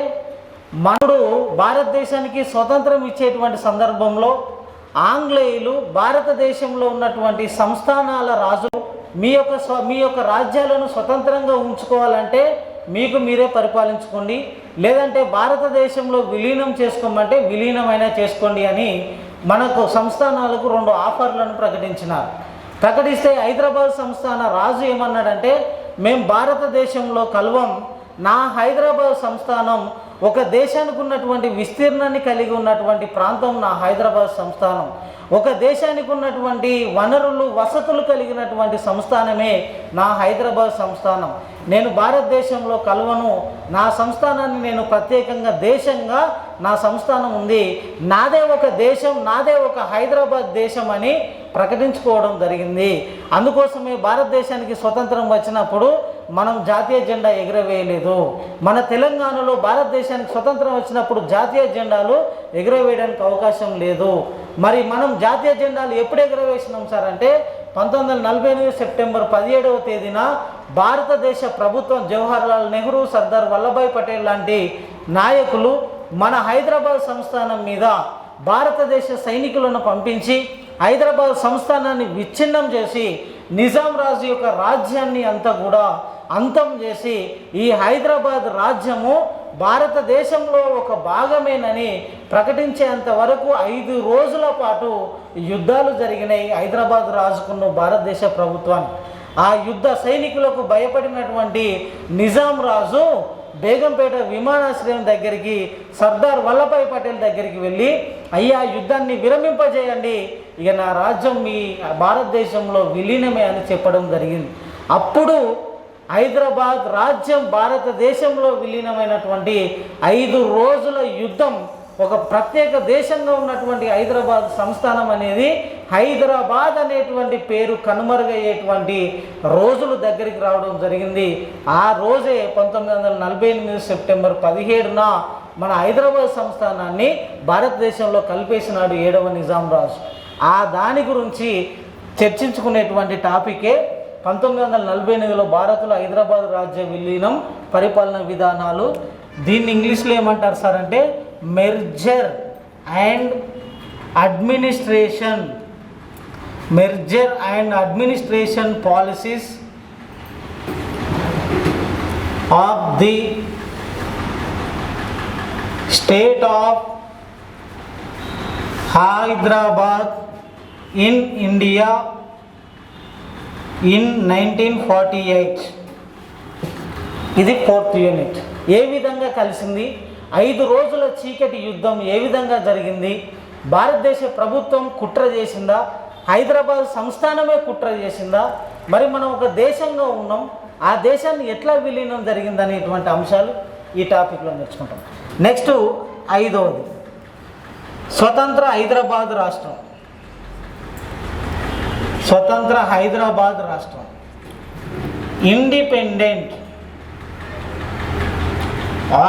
మనడు భారతదేశానికి స్వతంత్రం ఇచ్చేటువంటి సందర్భంలో ఆంగ్లేయులు భారతదేశంలో ఉన్నటువంటి సంస్థానాల రాజులు మీ యొక్క రాజ్యాలను స్వతంత్రంగా ఉంచుకోవాలంటే మీకు మీరే పరిపాలించుకోండి, లేదంటే భారతదేశంలో విలీనం చేసుకోమంటే విలీనమైనా చేసుకోండి అని మనకు సంస్థానాలకు 2 ఆఫర్లను ప్రకటించినారు. ప్రకటిస్తే హైదరాబాద్ సంస్థాన రాజు ఏమన్నాడంటే, మేము భారతదేశంలో కలవం, నా హైదరాబాద్ సంస్థానం ఒక దేశానికి ఉన్నటువంటి విస్తీర్ణాన్ని కలిగి ఉన్నటువంటి ప్రాంతం నా హైదరాబాద్ సంస్థానం, ఒక దేశానికి ఉన్నటువంటి వనరులు వసతులు కలిగినటువంటి సంస్థానమే నా హైదరాబాద్ సంస్థానం. నేను భారతదేశంలో కలవను, నా సంస్థానాన్ని నేను ప్రత్యేకంగా దేశంగా నా సంస్థానం ఉంది, నాదే ఒక దేశం, నాదే ఒక హైదరాబాద్ దేశం అని ప్రకటించుకోవడం జరిగింది. అందుకోసమే భారతదేశానికి స్వతంత్రం వచ్చినప్పుడు మనం జాతీయ జెండా ఎగురవేయలేదు. మన తెలంగాణలో భారతదేశానికి స్వతంత్రం వచ్చినప్పుడు జాతీయ జెండాలు ఎగురవేయడానికి అవకాశం లేదు. మరి మనం జాతీయ జెండాలు ఎప్పుడు ఎగురవేసినాం సార్ అంటే 1948 సెప్టెంబర్ 17వ తేదీన భారతదేశ ప్రభుత్వం జవహర్లాల్ నెహ్రూ, సర్దార్ వల్లభాయ్ పటేల్ లాంటి నాయకులు మన హైదరాబాద్ సంస్థానం మీద భారతదేశ సైనికులను పంపించి హైదరాబాద్ సంస్థానాన్ని విచ్ఛిన్నం చేసి నిజాం రాజు యొక్క రాజ్యాన్ని అంతా కూడా అంతం చేసి ఈ హైదరాబాద్ రాజ్యము భారతదేశంలో ఒక భాగమేనని ప్రకటించేంత వరకు 5 రోజుల పాటు యుద్ధాలు జరిగినాయి హైదరాబాద్ రాజుకున్న భారతదేశ ప్రభుత్వాన్ని. ఆ యుద్ధ సైనికులకు భయపడినటువంటి నిజాం రాజు బేగంపేట విమానాశ్రయం దగ్గరికి సర్దార్ వల్లభాయ్ పటేల్ దగ్గరికి వెళ్ళి, అయ్యా యుద్ధాన్ని విరమింపజేయండి, ఇక నా రాజ్యం మీ భారతదేశంలో విలీనమే అని చెప్పడం జరిగింది. అప్పుడు హైదరాబాద్ రాజ్యం భారతదేశంలో విలీనమైనటువంటి 5 రోజుల యుద్ధం, ఒక ప్రత్యేక దేశంగా ఉన్నటువంటి హైదరాబాద్ సంస్థానం అనేది హైదరాబాద్ అనేటువంటి పేరు కనుమరుగయ్యేటువంటి రోజులు దగ్గరికి రావడం జరిగింది. ఆ రోజే 1948 సెప్టెంబర్ 17న మన హైదరాబాద్ సంస్థానాన్ని భారతదేశంలో కలిపేసినాడు 7వ నిజాం రాజు. ఆ దాని గురించి చర్చించుకునేటువంటి టాపికే 1948లో భారత్లో హైదరాబాద్ రాజ్య విలీనం, పరిపాలన విధానాలు. దీన్ని ఇంగ్లీష్లో ఏమంటారు సార్ అంటే merger and administration policies of the state of Hyderabad in India in 1948. ఇది 4th యూనిట్. ఏ విధంగా కలిసింది, 5 రోజుల చీకటి యుద్ధం ఏ విధంగా జరిగింది, భారతదేశ ప్రభుత్వం కుట్ర చేసిందా, హైదరాబాద్ సంస్థానమే కుట్ర చేసిందా, మరి మనం ఒక దేశంగా ఉన్నాం, ఆ దేశాన్ని ఎట్లా విలీనం జరిగింది అనేటువంటి అంశాలు ఈ టాపిక్లో నేర్చుకుంటాం. నెక్స్ట్ 5వది స్వతంత్ర హైదరాబాద్ రాష్ట్రం. స్వతంత్ర హైదరాబాద్ రాష్ట్రం, independent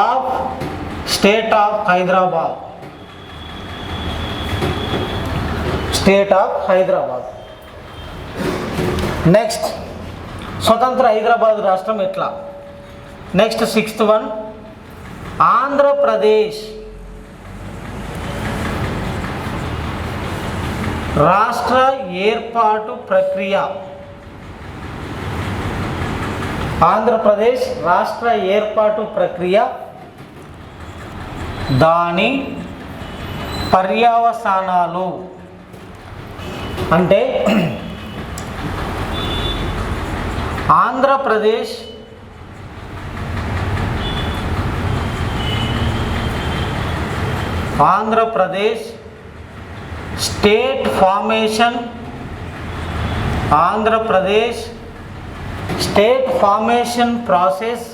of state of Hyderabad. State of Hyderabad. Next స్వతంత్ర హైదరాబాద్ రాష్ట్రం ఎట్లా. నెక్స్ట్ 6th వన్ ఆంధ్రప్రదేశ్ రాష్ట్ర ఏర్పాటు ప్రక్రియ. ఆంధ్రప్రదేశ్ రాష్ట్ర ఏర్పాటు ప్రక్రియ, దాని పర్యవసానాలు. అంటే Andhra Pradesh state formation, Andhra Pradesh state formation process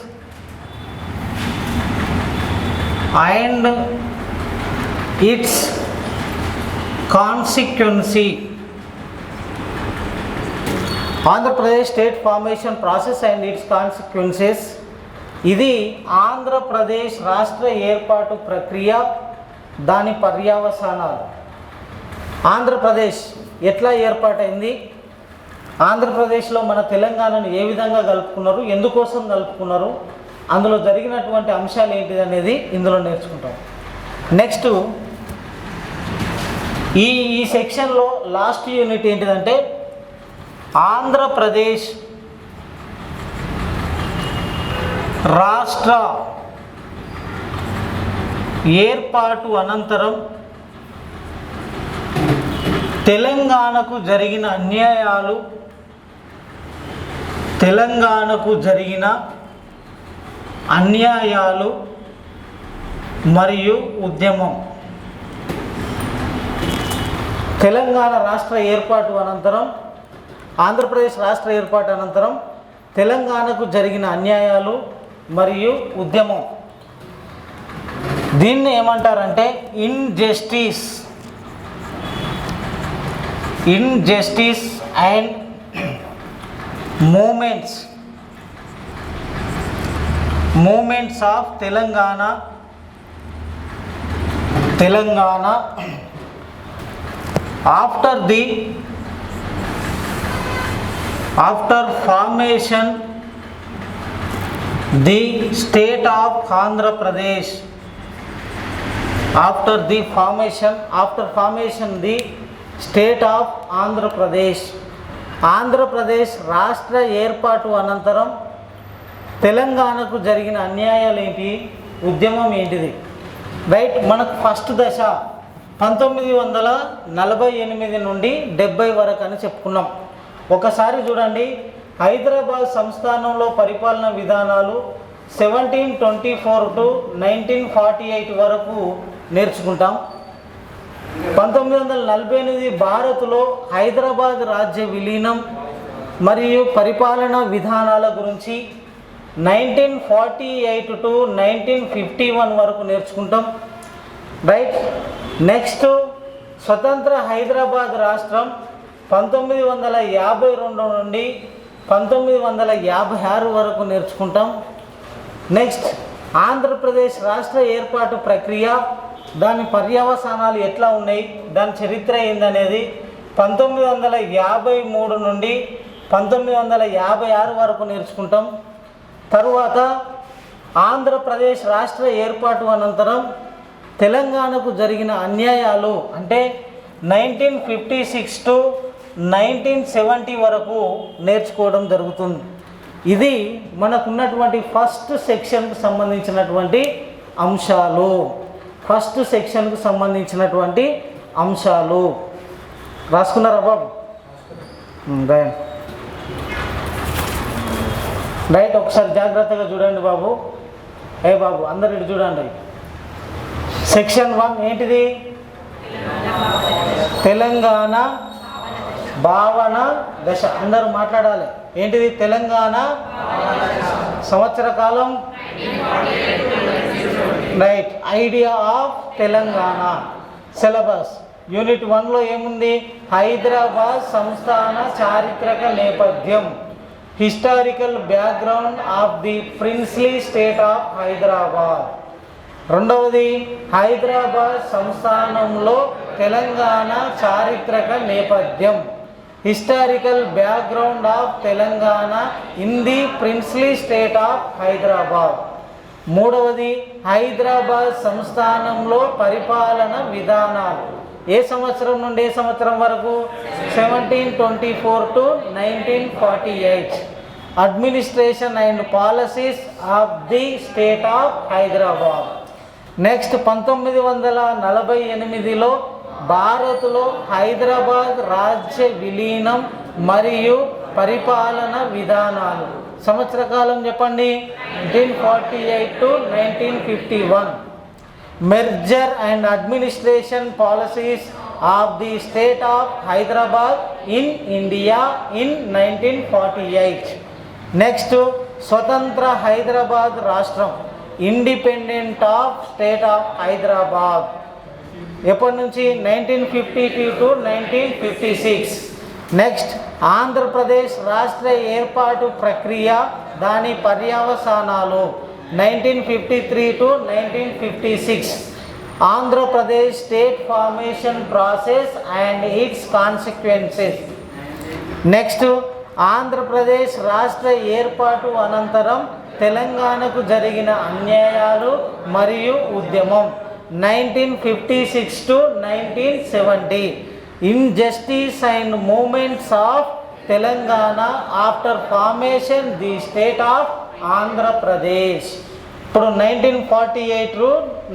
and its consequence. Andhra Pradesh state formation process and its consequences. ఇది ఆంధ్రప్రదేశ్ రాష్ట్ర ఏర్పాటు ప్రక్రియ, దాని పర్యవసానాలు. ఆంధ్రప్రదేశ్ ఎట్లా ఏర్పాటైంది, ఆంధ్రప్రదేశ్లో మన తెలంగాణను ఏ విధంగా కలుపుకున్నారు, ఎందుకోసం కలుపుకున్నారు, అందులో జరిగినటువంటి అంశాలు ఏంటిది అనేది ఇందులో నేర్చుకుంటాం. నెక్స్ట్ ఈ సెక్షన్లో లాస్ట్ యూనిట్ ఏంటిదంటే ఆంధ్రప్రదేశ్ రాష్ట్ర ఏర్పాటు అనంతరం తెలంగాణకు జరిగిన అన్యాయాలు, మరియు ఉద్యమం. తెలంగాణ రాష్ట్ర ఏర్పాటు అనంతరం, ఆంధ్రప్రదేశ్ రాష్ట్ర ఏర్పాటు అనంతరం తెలంగాణకు జరిగిన అన్యాయాలు మరియు ఉద్యమం. దీన్ని ఏమంటారంటే injustice and movements of Telangana after formation the state of Andhra Pradesh. After formation the state of Andhra Pradesh. Andhra Pradesh రాష్ట్ర ఏర్పాటు అనంతరం తెలంగాణకు జరిగిన అన్యాయాలు ఏంటి, ఉద్యమం ఏంటిది. రైట్, మనకు ఫస్ట్ దశ 1948 నుండి 70 వరకు అని చెప్పుకున్నాం. ఒకసారి చూడండి, హైదరాబాద్ సంస్థానంలో పరిపాలన విధానాలు 1724 to 1948 వరకు నేర్చుకుంటాం. 1948 భారత్లో హైదరాబాద్ రాజ్య విలీనం మరియు పరిపాలన విధానాల గురించి 1948 to 1951 వరకు నేర్చుకుంటాం. రైట్, నెక్స్ట్ స్వతంత్ర హైదరాబాద్ రాష్ట్రం 1952 నుండి 1956 వరకు నేర్చుకుంటాం. నెక్స్ట్ ఆంధ్రప్రదేశ్ రాష్ట్ర ఏర్పాటు ప్రక్రియ, దాని పర్యవసానాలు ఎట్లా ఉన్నాయి, దాని చరిత్ర ఏందనేది 1953 నుండి 1956 వరకు నేర్చుకుంటాం. తరువాత ఆంధ్రప్రదేశ్ రాష్ట్ర ఏర్పాటు అనంతరం తెలంగాణకు జరిగిన అన్యాయాలు అంటే 1956 టు 1970 వరకు నేర్చుకోవడం జరుగుతుంది. ఇది మనకున్నటువంటి ఫస్ట్ సెక్షన్కు సంబంధించినటువంటి అంశాలు. ఫస్ట్ సెక్షన్కు సంబంధించినటువంటి అంశాలు రాసుకున్నారా బాబు? రైట్, ఒకసారి జాగ్రత్తగా చూడండి బాబు. బాబు అందరు ఇటు చూడండి. సెక్షన్ 1 ఏంటిది? తెలంగాణ భావన దశ. అందరూ మాట్లాడాలి. ఏంటిది? తెలంగాణ సంవత్సర కాలం. Right, idea of Telangana. Syllabus unit 1లో ఏముంది? హైదరాబాద్ సంస్థాన చారిత్రక నేపథ్యం, historical background of the princely state of Hyderabad. రెండవది హైదరాబాద్ సంస్థానంలో తెలంగాణ చారిత్రక నేపథ్యం, historical background of Telangana in the princely state of Hyderabad. మూడవది హైదరాబాద్ సంస్థానంలో పరిపాలన విధానాలు. ఏ సంవత్సరం నుండి ఏ సంవత్సరం వరకు? 1724 to 1948. Administration and policies of the state of Hyderabad. Next 1948లో భారత్లో హైదరాబాద్ రాజ్య విలీనం మరియు పరిపాలన విధానాలు. సంవత్సర కాలం చెప్పండి. 1948 to 1951. Merger and administration policies of the state of Hyderabad in India in 1948. Next స్వతంత్ర హైదరాబాద్ రాష్ట్రం, independent of state of Hyderabad. ఎప్పటి నుంచి? 1952 టు 1956. నెక్స్ట్ ఆంధ్రప్రదేశ్ రాష్ట్ర ఏర్పాటు ప్రక్రియ, దాని పర్యవసానాలు 1953 to 1956. Andhra Pradesh state formation process and its consequences. Next Andhra Pradesh రాష్ట్ర ఏర్పాటు అనంతరం తెలంగాణకు జరిగిన అన్యాయాలు మరియు ఉద్యమం 1956 to 1970. Injustice and movements of Telangana after formation the state of Andhra Pradesh. ఇప్పుడు 1948 టు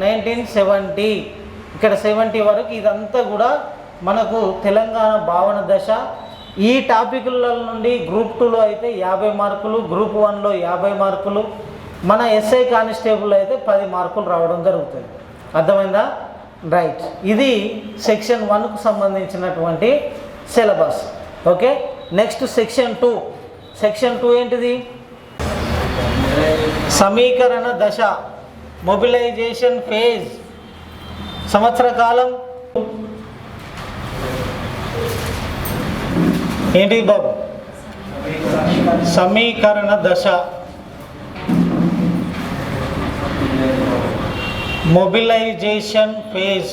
1970, ఇక్కడ 70 వరకు ఇదంతా కూడా మనకు తెలంగాణ భావన దశ. ఈ టాపిక్ల నుండి గ్రూప్ 2లో అయితే 50 మార్కులు, గ్రూప్ 1లో 50 మార్కులు, మన ఎస్ఐ కానిస్టేబుల్ అయితే 10 మార్కులు రావడం జరుగుతుంది. అర్థమైందా? రైట్, ఇది సెక్షన్ 1కు సంబంధించినటువంటి syllabus. Okay, next section 2. Section 2 ఏంటిది? సమీకరణ దశ, మొబిలైజేషన్ ఫేజ్. సంవత్సర కాలం ఏంటి బాబు? సమీకరణ దశ, మొబిలైజేషన్ ఫేజ్.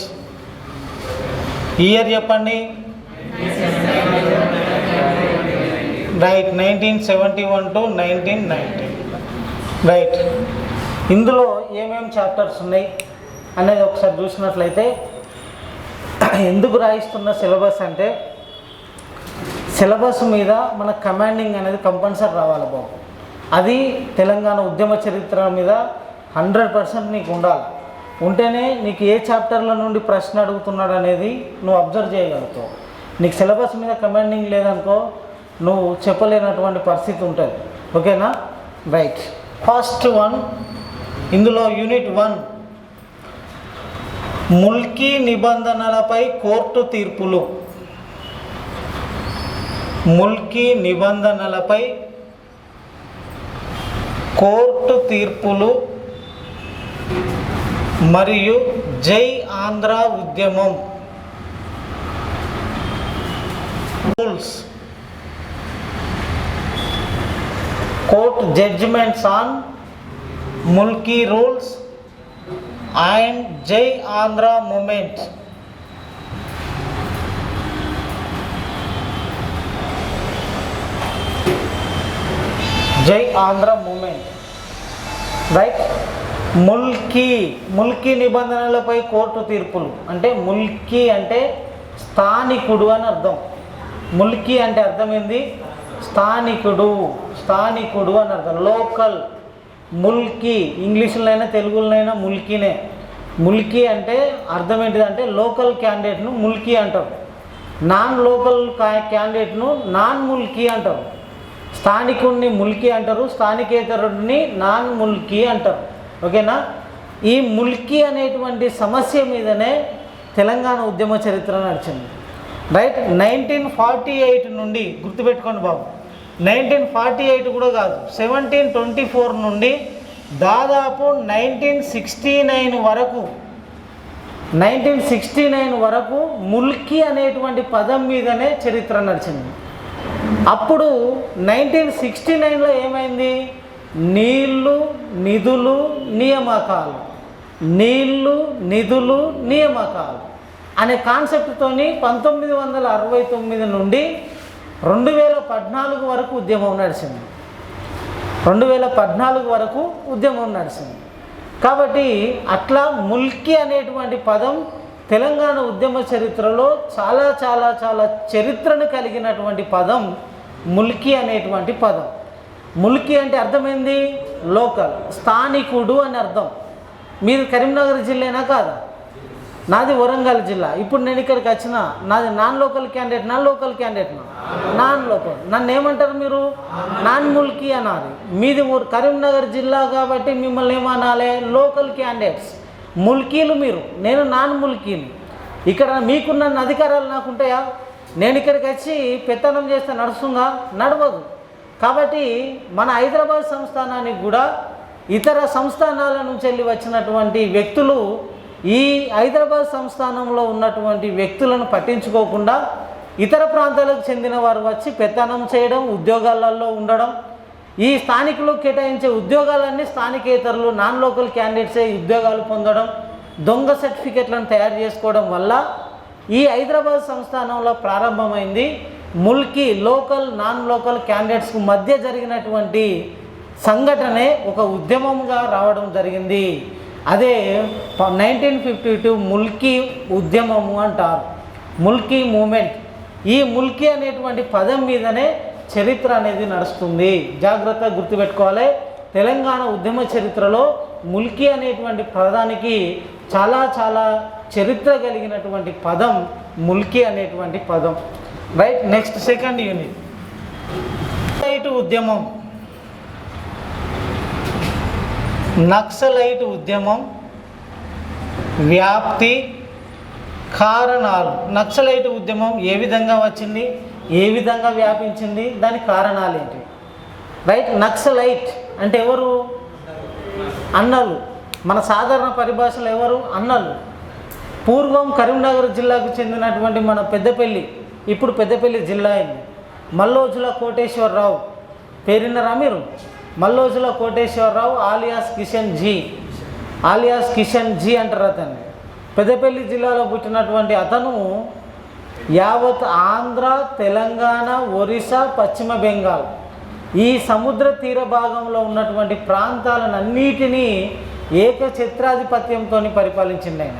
ఇయర్ చెప్పండి. Right, 1971 to 1990. రైట్, ఇందులో ఏమేమి చాప్టర్స్ ఉన్నాయి అనేది ఒకసారి చూసినట్లయితే, ఎందుకు రాయిస్తున్న సిలబస్ అంటే సిలబస్ మీద మన కమాండింగ్ అనేది కంపల్సరీ రావాలి బాబు. అది తెలంగాణ ఉద్యమ చరిత్ర మీద 100% నీకు ఉండాలి. ఉంటేనే నీకు ఏ చాప్టర్ల నుండి ప్రశ్న అడుగుతున్నాడు అనేది నువ్వు అబ్జర్వ్ చేయగలుగుతావు. నీకు సిలబస్ మీద కమాండింగ్ లేదనుకో నువ్వు చెప్పలేనటువంటి పరిస్థితి ఉంటుంది. ఓకేనా? రైట్, ఫస్ట్ వన్, ఇందులో యూనిట్ 1 ముల్కీ నిబంధనలపై కోర్టు తీర్పులు. ముల్కీ నిబంధనలపై కోర్టు తీర్పులు మరియు జై ఆంధ్ర ఉద్యమం. Rules, court judgments on Mulki rules and Jai Andhra moment. జై ఆంధ్ర మూమెంట్. రైట్, ముల్కీ నిబంధనలపై కోర్టు తీర్పులు. అంటే ముల్కీ అంటే స్థానికుడు అని అర్థం. ముల్కీ అంటే అర్థమైంది స్థానికుడు అని అర్థం. లోకల్ ముల్కీ, ఇంగ్లీషులోనైనా తెలుగులోనైనా ముల్కీనే. ముల్కీ అంటే అర్థం ఏంటిదంటే లోకల్ క్యాండిడేట్ను ముల్కీ అంటారు, నాన్ లోకల్ క్యాండిడేట్ను నాన్ ముల్కీ అంటారు. స్థానికుడిని ముల్కీ అంటారు, స్థానికేతరుడిని నాన్ ముల్కీ అంటారు. ఓకేనా? ఈ ముల్కీ అనేటువంటి సమస్య మీదనే తెలంగాణ ఉద్యమ చరిత్ర నడిచింది. రైట్. 1948 నుండి గుర్తుపెట్టుకోండి బాబు, 1948 కూడా కాదు, 1724 నుండి దాదాపు 1969 వరకు ముల్కీ అనేటువంటి పదం మీదనే చరిత్ర నడిచింది. అప్పుడు 1969లో ఏమైంది? నీళ్లు నిధులు నియామకాలు అనే కాన్సెప్ట్తోని 1969 నుండి 2014 వరకు ఉద్యమం నడిచింది. 2014 వరకు ఉద్యమం నడిచింది. కాబట్టి అట్లా ముల్కీ అనేటువంటి పదం తెలంగాణ ఉద్యమ చరిత్రలో చాలా చాలా చాలా చరిత్రను కలిగినటువంటి పదం ముల్కీ అనేటువంటి పదం. ముల్కీ అంటే అర్థమైంది లోకల్, స్థానికుడు అని అర్థం. మీరు కరీంనగర్ జిల్లానా కాదా? నాది వరంగల్ జిల్లా. ఇప్పుడు నేను ఇక్కడికి వచ్చిన, నాది నాన్ లోకల్ క్యాండిడేట్నా లోకల్ క్యాండిడేట్నా? Non local. నన్ను ఏమంటారు మీరు? నాన్ ముల్కీ అనాలి. మీది కరీంనగర్ జిల్లా కాబట్టి మిమ్మల్ని ఏమనాలి? Local candidates. ముల్కీలు మీరు, నేను నాన్ ముల్కీని. ఇక్కడ మీకున్న అధికారాలు నాకుంటాయా? నేను ఇక్కడికి వచ్చి పెత్తనం చేస్తే నడుస్తుందా? నడవదు. కాబట్టి మన హైదరాబాద్ సంస్థానానికి కూడా ఇతర సంస్థానాల నుంచి వెళ్ళి వచ్చినటువంటి వ్యక్తులు ఈ హైదరాబాద్ సంస్థానంలో ఉన్నటువంటి వ్యక్తులను పట్టించుకోకుండా ఇతర ప్రాంతాలకు చెందిన వారు వచ్చి పెత్తనం చేయడం, ఉద్యోగాలలో ఉండడం, ఈ స్థానికులు కేటాయించే ఉద్యోగాలన్నీ స్థానికేతరులు నాన్ లోకల్ క్యాండిడేట్సే ఉద్యోగాలు పొందడం, దొంగ సర్టిఫికెట్లను తయారు చేసుకోవడం వల్ల ఈ హైదరాబాద్ సంస్థానంలో ప్రారంభమైంది ముల్కీ లోకల్ నాన్ లోకల్ క్యాండిడేట్స్కు మధ్య జరిగినటువంటి సంఘటనే ఒక ఉద్యమంగా రావడం జరిగింది. అదే 1952 ముల్కీ ఉద్యమము అంటారు, ముల్కీ మూమెంట్. ఈ ముల్కీ అనేటువంటి పదం మీదనే చరిత్ర అనేది నడుస్తుంది. జాగ్రత్తగా గుర్తుపెట్టుకోవాలి. తెలంగాణ ఉద్యమ చరిత్రలో ముల్కీ అనేటువంటి పదానికి చాలా చాలా చరిత్ర కలిగినటువంటి పదం ముల్కీ అనేటువంటి పదం. రైట్. నెక్స్ట్ సెకండ్ యూనిట్, ఉద్యమం. నక్సలైట్ ఉద్యమం వ్యాప్తి, కారణాలు. నక్సలైట్ ఉద్యమం ఏ విధంగా వచ్చింది, ఏ విధంగా వ్యాపించింది, దాని కారణాలు ఏంటి? రైట్. నక్సలైట్ అంటే ఎవరు? అన్నలు. మన సాధారణ పరిభాషలో ఎవరు? అన్నలు. పూర్వం కరీంనగర్ జిల్లాకు చెందినటువంటి మన పెద్దపల్లి, ఇప్పుడు పెద్దపల్లి జిల్లా అయింది. మల్లోజుల కోటేశ్వరరావు పేరున్నారా మీరు? మల్లోజుల కోటేశ్వరరావు ఆలియాస్ కిషన్ జీ అంటారు అతన్ని. పెద్దపల్లి జిల్లాలో పుట్టినటువంటి అతను యావత్ ఆంధ్ర, తెలంగాణ, ఒరిస్సా, పశ్చిమ బెంగాల్ ఈ సముద్ర తీర భాగంలో ఉన్నటువంటి ప్రాంతాలన్నిటినీ ఏకఛత్రాధిపత్యంతో పరిపాలించింది ఆయన.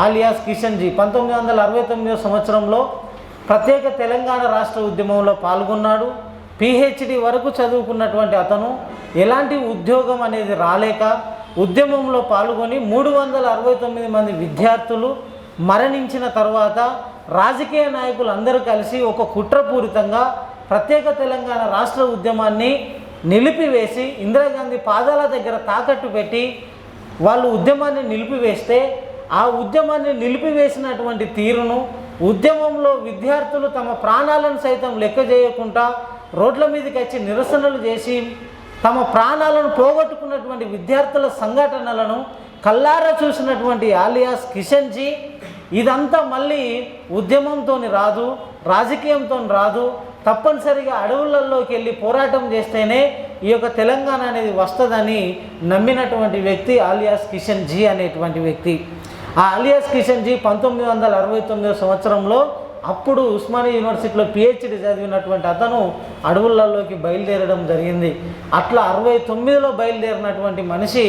ఆలియాస్ కిషన్ జీ 1969 సంవత్సరంలో ప్రత్యేక తెలంగాణ రాష్ట్ర ఉద్యమంలో పాల్గొన్నాడు. పిహెచ్డి వరకు చదువుకున్నటువంటి అతను ఎలాంటి ఉద్యోగం అనేది రాలేక ఉద్యమంలో పాల్గొని 369 మంది విద్యార్థులు మరణించిన తర్వాత రాజకీయ నాయకులు అందరూ కలిసి ఒక కుట్రపూరితంగా ప్రత్యేక తెలంగాణ రాష్ట్ర ఉద్యమాన్ని నిలిపివేసి ఇందిరాగాంధీ పాదాల దగ్గర తాకట్టు పెట్టి వాళ్ళు ఉద్యమాన్ని నిలిపివేస్తే ఆ ఉద్యమాన్ని నిలిపివేసినటువంటి తీరును, ఉద్యమంలో విద్యార్థులు తమ ప్రాణాలను సైతం లెక్క చేయకుండా రోడ్ల మీదకి వచ్చి నిరసనలు చేసి తమ ప్రాణాలను పోగొట్టుకున్నటువంటి విద్యార్థుల సంఘటనలను కల్లారా చూసినటువంటి ఆలియాస్ కిషన్ జీ ఇదంతా మళ్ళీ ఉద్యమంతో రాదు, రాజకీయంతో రాదు, తప్పనిసరిగా అడవులలోకి వెళ్ళి పోరాటం చేస్తేనే ఈ యొక్క తెలంగాణ అనేది వస్తుందని నమ్మినటువంటి వ్యక్తి ఆలియాస్ కిషన్ జీ అనేటువంటి వ్యక్తి. ఆ ఆలియాస్ కిషన్ జీ 1969 సంవత్సరంలో అప్పుడు ఉస్మానియా యూనివర్సిటీలో పిహెచ్డి చదివినటువంటి అతను అడవులలోకి బయలుదేరడం జరిగింది. అట్లా 69లో బయలుదేరినటువంటి మనిషి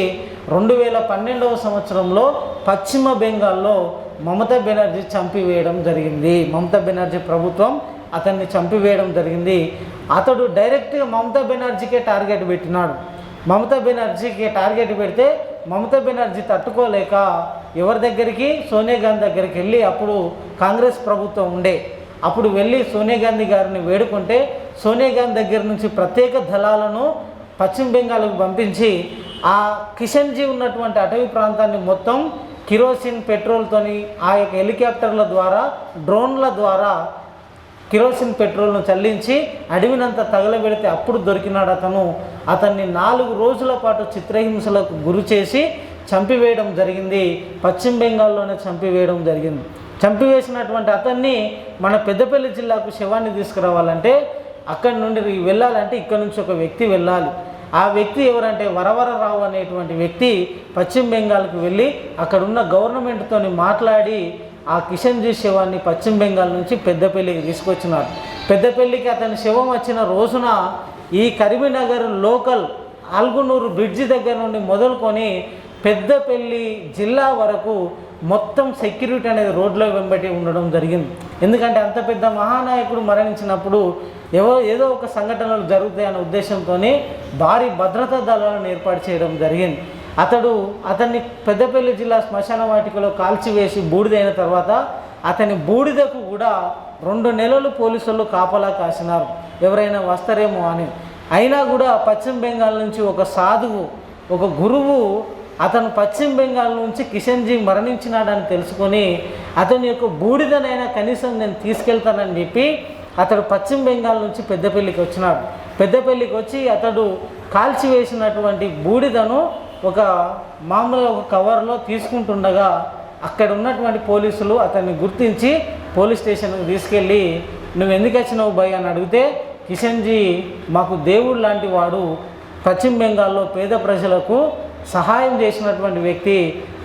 2012వ సంవత్సరంలో పశ్చిమ బెంగాల్లో మమతా బెనర్జీ చంపివేయడం జరిగింది. మమతా బెనర్జీ ప్రభుత్వం అతన్ని చంపివేయడం జరిగింది. అతడు డైరెక్ట్గా మమతా బెనర్జీకే టార్గెట్ పెట్టినాడు. మమతా బెనర్జీకి టార్గెట్ పెడితే మమతా బెనర్జీ తట్టుకోలేక ఎవరి దగ్గరికి, సోనియా గాంధీ దగ్గరికి వెళ్ళి, అప్పుడు కాంగ్రెస్ ప్రభుత్వం ఉండే, అప్పుడు వెళ్ళి సోనియా గాంధీ గారిని వేడుకుంటే సోనియా గాంధీ దగ్గర నుంచి ప్రత్యేక దళాలను పశ్చిమ బెంగాల్కు పంపించి ఆ కిషన్జీ ఉన్నటువంటి అటవీ ప్రాంతాన్ని మొత్తం కిరోసిన్, పెట్రోల్తోని ఆ యొక్క హెలికాప్టర్ల ద్వారా, డ్రోన్ల ద్వారా కిరోసిన్ పెట్రోల్ను చల్లించి అడవినంతా తగలబెడితే అప్పుడు దొరికినాడు అతను. అతన్ని 4 రోజుల పాటు చిత్రహింసలకు గురి చేసి చంపివేయడం జరిగింది. పశ్చిమ బెంగాల్లోనే చంపివేయడం జరిగింది. చంపివేసినటువంటి అతన్ని మన పెద్దపల్లి జిల్లాకు శవాన్ని తీసుకురావాలంటే, అక్కడి నుండి వెళ్ళాలంటే ఇక్కడ నుంచి ఒక వ్యక్తి వెళ్ళాలి. ఆ వ్యక్తి ఎవరంటే వరవరరావు అనేటువంటి వ్యక్తి పశ్చిమ బెంగాల్కి వెళ్ళి అక్కడున్న గవర్నమెంట్తో మాట్లాడి ఆ కిషన్జీ శవాన్ని పశ్చిమ బెంగాల్ నుంచి పెద్దపల్లికి తీసుకొచ్చినారు. పెద్దపల్లికి అతని శవం వచ్చిన రోజున ఈ కరీంనగర్ లోకల్ ఆల్గునూరు బ్రిడ్జి దగ్గర నుండి మొదలుకొని పెద్దపల్లి జిల్లా వరకు మొత్తం సెక్యూరిటీ అనేది రోడ్లో వెంబడి ఉండడం జరిగింది. ఎందుకంటే అంత పెద్ద మహానాయకుడు మరణించినప్పుడు ఏదో ఒక సంఘటనలు జరుగుతాయనే ఉద్దేశంతో భారీ భద్రతా దళాలను ఏర్పాటు చేయడం జరిగింది. అతన్ని పెద్దపల్లి జిల్లా శ్మశాన వాటికలో కాల్చివేసి బూడిదైన తర్వాత అతని బూడిదకు కూడా 2 నెలలు పోలీసులు కాపలా కాసినారు, ఎవరైనా వస్తారేమో అని. అయినా కూడా పశ్చిమ బెంగాల్ నుంచి ఒక సాధువు, ఒక గురువు అతను పశ్చిమ బెంగాల్ నుంచి కిషన్జీ మరణించినాడని తెలుసుకొని అతని యొక్క బూడిదనైనా కనీసం నేను తీసుకెళ్తానని చెప్పి అతడు పశ్చిమ బెంగాల్ నుంచి పెద్దపల్లికి వచ్చినాడు. పెద్దపల్లికి వచ్చి అతడు కాల్చివేసినటువంటి బూడిదను మామూలుగా ఒక కవర్లో తీసుకుంటుండగా అక్కడ ఉన్నటువంటి పోలీసులు అతన్ని గుర్తించి పోలీస్ స్టేషన్కి తీసుకెళ్ళి, నువ్వు ఎందుకు వచ్చినావు భయ్ అని అడిగితే, కిషన్జీ మాకు దేవుడు లాంటి వాడు, పశ్చిమ బెంగాల్లో పేద ప్రజలకు సహాయం చేసినటువంటి వ్యక్తి,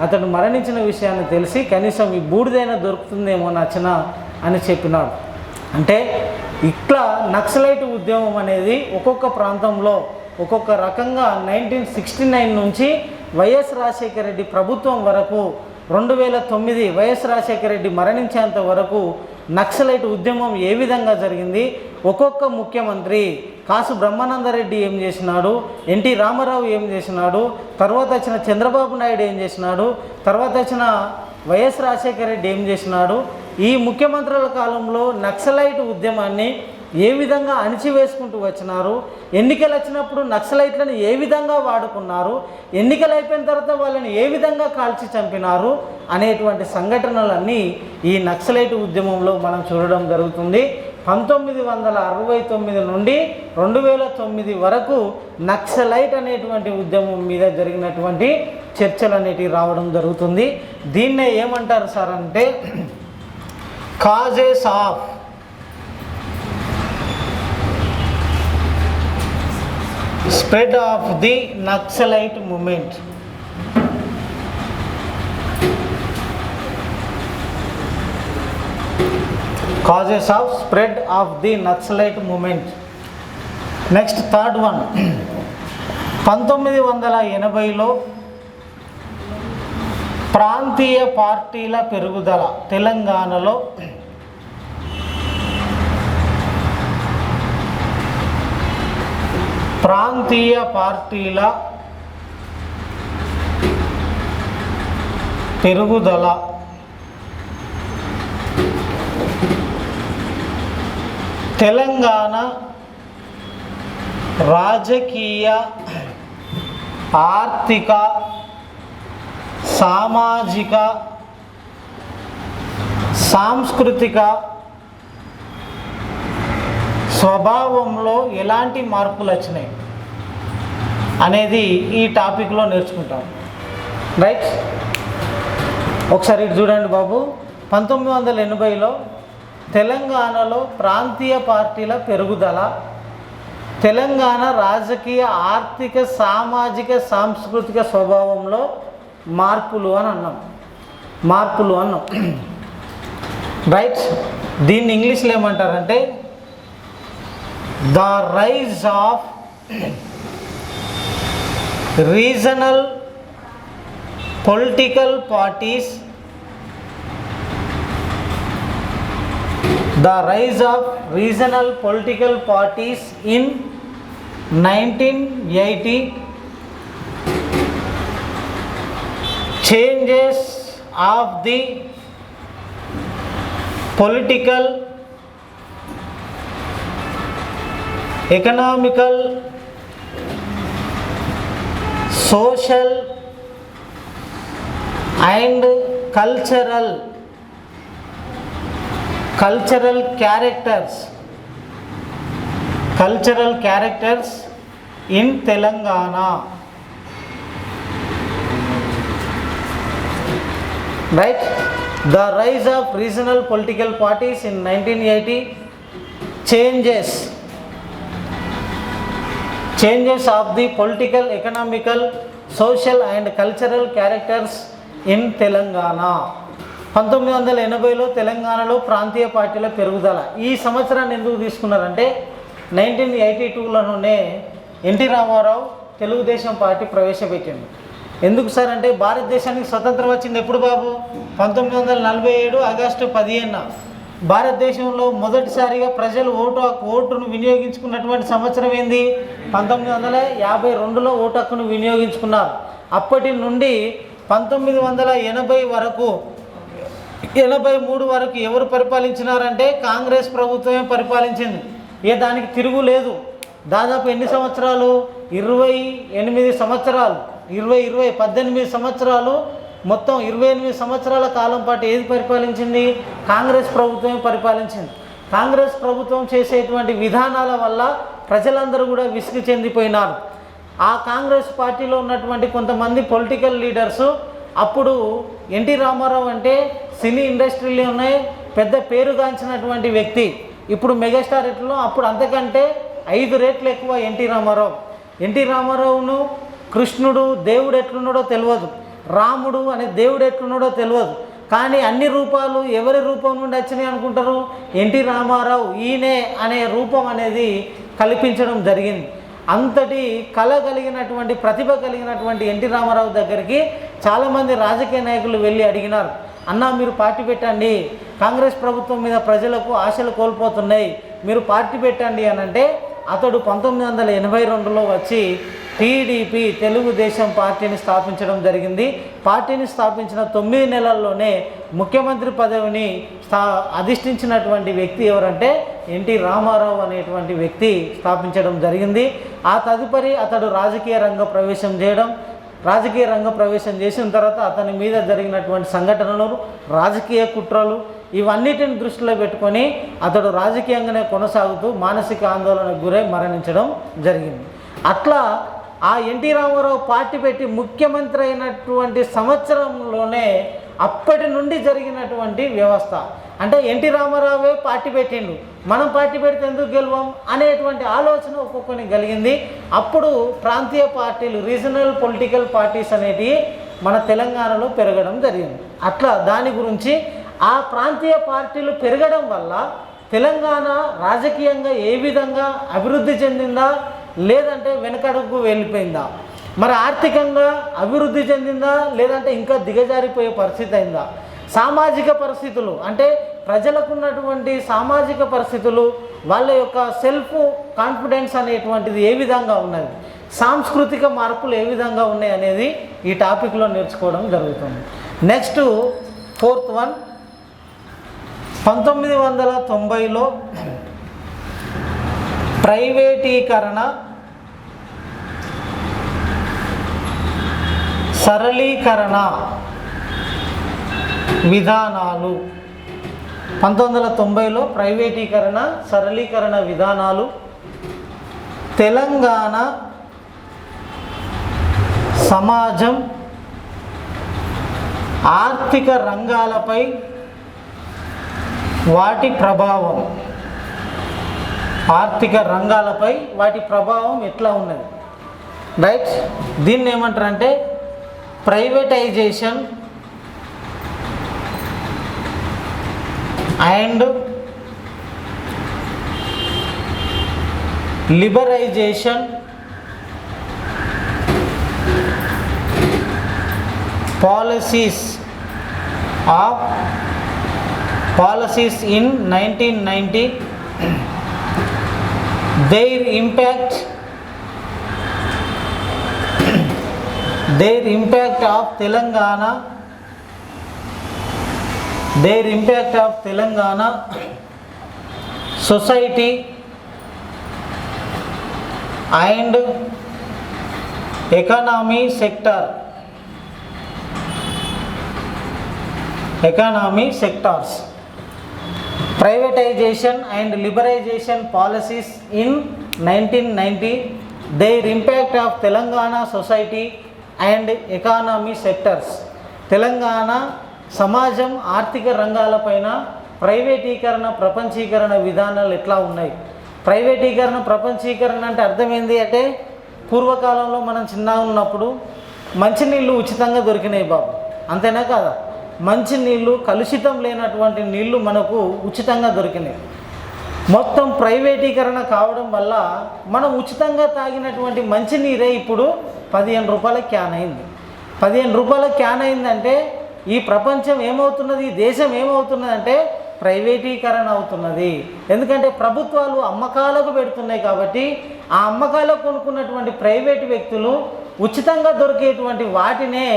అతడు మరణించిన విషయాన్ని తెలిసి కనీసం ఈ బూడిదైనా దొరుకుతుందేమో నచ్చన అని చెప్పినాడు. అంటే ఇట్లా నక్సలైట్ ఉద్యమం అనేది ఒక్కొక్క ప్రాంతంలో ఒక్కొక్క రకంగా 1969 నుంచి వైఎస్ రాజశేఖర రెడ్డి ప్రభుత్వం వరకు 2009 వైఎస్ రాజశేఖర రెడ్డి మరణించేంత వరకు నక్సలైట్ ఉద్యమం ఏ విధంగా జరిగింది, ఒక్కొక్క ముఖ్యమంత్రి కాసు బ్రహ్మానందరెడ్డి ఏం చేసినాడు, ఎన్టీ రామారావు ఏం చేసినాడు, తర్వాత వచ్చిన చంద్రబాబు నాయుడు ఏం చేసినాడు, తర్వాత వచ్చిన వైఎస్ రాజశేఖర రెడ్డి ఏం చేసినాడు, ఈ ముఖ్యమంత్రుల కాలంలో నక్సలైట్ ఉద్యమాన్ని ఏ విధంగా అణిచివేసుకుంటూ వచ్చినారు, ఎన్నికలు వచ్చినప్పుడు నక్సలైట్లను ఏ విధంగా వాడుకున్నారు, ఎన్నికలు అయిపోయిన తర్వాత వాళ్ళని ఏ విధంగా కాల్చి చంపినారు అనేటువంటి సంఘటనలన్నీ ఈ నక్సలైట్ ఉద్యమంలో మనం చూడడం జరుగుతుంది. 1969 నుండి 2009 వరకు నక్సలైట్ అనేటువంటి ఉద్యమం మీద జరిగినటువంటి చర్చలు అనేటివి రావడం జరుగుతుంది. దీన్నే ఏమంటారు సార్ అంటే causes of spread of the Naxalite movement. Causes of spread of the Naxalite movement. Next, third one. 1980లో ప్రాంతీయ పార్టీల పెరుగుదల. తెలంగాణలో ప్రాంతీయ పార్టీల పెరుగుదల. తెలంగాణ రాజకీయ, ఆర్థిక, సామాజిక, సాంస్కృతిక స్వభావంలో ఎలాంటి మార్పులు వచ్చినాయి అనేది ఈ టాపిక్లో నేర్చుకుంటాం. రైట్, ఒకసారి ఇటు చూడండి బాబు. 1980లో తెలంగాణలో ప్రాంతీయ పార్టీల పెరుగుదల, తెలంగాణ రాజకీయ, ఆర్థిక, సామాజిక, సాంస్కృతిక స్వభావంలో మార్పులు అని అన్నాం. రైట్. దీన్ని ఇంగ్లీష్లో ఏమంటారంటే the rise of regional political parties, the rise of regional political parties in 1980, changes of the political, economical, social and cultural characters in Telangana. Right? The rise of regional political parties in 1980, changes of the political, economical, social and cultural characters in Telangana. 1980లో తెలంగాణలో ప్రాంతీయ పార్టీల పెరుగుదల. ఈ సంవత్సరాన్ని ఎందుకు తీసుకున్నారంటే 1982లోనే NT Ramarao Telugu Desam party ప్రవేశపెట్టింది. ఎందుకు సార్ అంటే భారతదేశానికి స్వతంత్రం వచ్చింది ఎప్పుడు బాబు? 1947 ఆగస్టు 15న. భారతదేశంలో మొదటిసారిగా ప్రజలు ఓటును వినియోగించుకున్నటువంటి సంవత్సరం ఏంది? 1952లో ఓటు హక్కును వినియోగించుకున్నారు. అప్పటి నుండి 1980 వరకు 83 వరకు ఎవరు పరిపాలించినారంటే కాంగ్రెస్ ప్రభుత్వమే పరిపాలించింది. దానికి తిరుగు లేదు. దాదాపు ఎన్ని సంవత్సరాలు? 28 సంవత్సరాలు. 18 సంవత్సరాలు, మొత్తం 28 సంవత్సరాల కాలం పాటు ఏది పరిపాలించింది? కాంగ్రెస్ ప్రభుత్వమే పరిపాలించింది. కాంగ్రెస్ ప్రభుత్వం చేసేటువంటి విధానాల వల్ల ప్రజలందరూ కూడా విసిగి చెందిపోయినారు. ఆ కాంగ్రెస్ పార్టీలో ఉన్నటువంటి కొంతమంది పొలిటికల్ లీడర్సు అప్పుడు ఎన్టీ రామారావు అంటే సినీ ఇండస్ట్రీలోనే పెద్ద పేరుగాంచినటువంటి వ్యక్తి. ఇప్పుడు మెగాస్టార్ రేట్లో అప్పుడు అంతకంటే 5 రెట్లు ఎక్కువ ఎన్టీ రామారావును కృష్ణుడు దేవుడు ఎట్లున్నాడో తెలియదు, రాముడు అనే దేవుడు ఎట్లున్నాడో తెలియదు. కానీ అన్ని రూపాలు ఎవరి రూపం నుండి వచ్చినాయి అనుకుంటారు? ఎన్టీ రామారావు ఈయనే అనే రూపం అనేది కల్పించడం జరిగింది. అంతటి కళ కలిగినటువంటి, ప్రతిభ కలిగినటువంటి ఎన్టీ రామారావు దగ్గరికి చాలామంది రాజకీయ నాయకులు వెళ్ళి అడిగినారు, అన్నా మీరు పార్టీ పెట్టండి, కాంగ్రెస్ ప్రభుత్వం మీద ప్రజలకు ఆశలు కోల్పోతున్నాయి, మీరు పార్టీ పెట్టండి అని అంటే అతడు 1982లో వచ్చి టీడీపీ తెలుగుదేశం పార్టీని స్థాపించడం జరిగింది. పార్టీని స్థాపించిన 9 నెలల్లోనే ముఖ్యమంత్రి పదవిని అధిష్ఠించినటువంటి వ్యక్తి ఎవరంటే ఎన్టీ రామారావు అనేటువంటి వ్యక్తి స్థాపించడం జరిగింది. ఆ తదుపరి అతడు రాజకీయ రంగ ప్రవేశం చేసిన తర్వాత అతని మీద జరిగినటువంటి సంఘటనలు, రాజకీయ కుట్రలు, ఇవన్నిటిని దృష్టిలో పెట్టుకొని అతడు రాజకీయంగానే కొనసాగుతూ మానసిక ఆందోళనకు గురై మరణించడం జరిగింది. అట్లా ఆ ఎన్టీ రామారావు పార్టీ పెట్టి ముఖ్యమంత్రి అయినటువంటి సంవత్సరంలోనే అప్పటి నుండి జరిగినటువంటి వ్యవస్థ అంటే ఎన్టీ రామారావే పార్టీ పెట్టిండు, మనం పార్టీ పెడితే ఎందుకు గెలవం అనేటువంటి ఆలోచన ఒక్కొక్కరికి కలిగింది. అప్పుడు ప్రాంతీయ పార్టీలు, రీజనల్ పొలిటికల్ పార్టీస్ అనేటివి మన తెలంగాణలో పెరగడం జరిగింది. అట్లా దాని గురించి ఆ ప్రాంతీయ పార్టీలు పెరగడం వల్ల తెలంగాణ రాజకీయంగా ఏ విధంగా అభివృద్ధి చెందిందా లేదంటే వెనకడుగు వెళ్ళిపోయిందా, మరి ఆర్థికంగా అభివృద్ధి చెందిందా లేదంటే ఇంకా దిగజారిపోయే పరిస్థితి అయిందా, సామాజిక పరిస్థితులు అంటే ప్రజలకు ఉన్నటువంటి సామాజిక పరిస్థితులు, వాళ్ళ యొక్క సెల్ఫ్ కాన్ఫిడెన్స్ అనేటువంటిది ఏ విధంగా ఉన్నది, సాంస్కృతిక మార్పులు ఏ విధంగా ఉన్నాయి అనేది ఈ టాపిక్లో నేర్చుకోవడం జరుగుతుంది. నెక్స్ట్ 4th వన్, 1990లో ప్రైవేటీకరణ, సరళీకరణ విధానాలు. 1990లో ప్రైవేటీకరణ, సరళీకరణ విధానాలు తెలంగాణ సమాజం ఆర్థిక రంగాలపై వాటి ప్రభావం, ఎట్లా ఉన్నది, రైట్? దీన్ని ఏమంటారంటే and liberalization policies in 1990, their impact of Telangana society and economy sectors. Privatization and liberalization policies in 1990, their impact of Telangana society and economy sectors. Telangana సమాజం ఆర్థిక రంగాలపైన ప్రైవేటీకరణ ప్రపంచీకరణ విధానాలు ఎట్లా ఉన్నాయి. ప్రైవేటీకరణ ప్రపంచీకరణ అంటే అర్థమైంది అంటే పూర్వకాలంలో మనం చిన్నగా ఉన్నప్పుడు మంచినీళ్ళు ఉచితంగా దొరికినాయి బాబు, అంతేనా కాదా? మంచినీళ్ళు కలుషితం లేనటువంటి నీళ్లు మనకు ఉచితంగా దొరికినాయి. మొత్తం ప్రైవేటీకరణ కావడం వల్ల మనం ఉచితంగా తాగినటువంటి మంచినీరే ఇప్పుడు 15 రూపాయల క్యాన్ అయింది. 15 రూపాయల క్యాన్ అయిందంటే ఈ ప్రపంచం ఏమవుతున్నది, ఈ దేశం ఏమవుతున్నదంటే ప్రైవేటీకరణ అవుతున్నది. ఎందుకంటే ప్రభుత్వాలు అమ్మకాలకు పెడుతున్నాయి కాబట్టి ఆ అమ్మకాలకు కొనుక్కున్నటువంటి ప్రైవేటు వ్యక్తులు ఉచితంగా దొరికేటువంటి వాటినే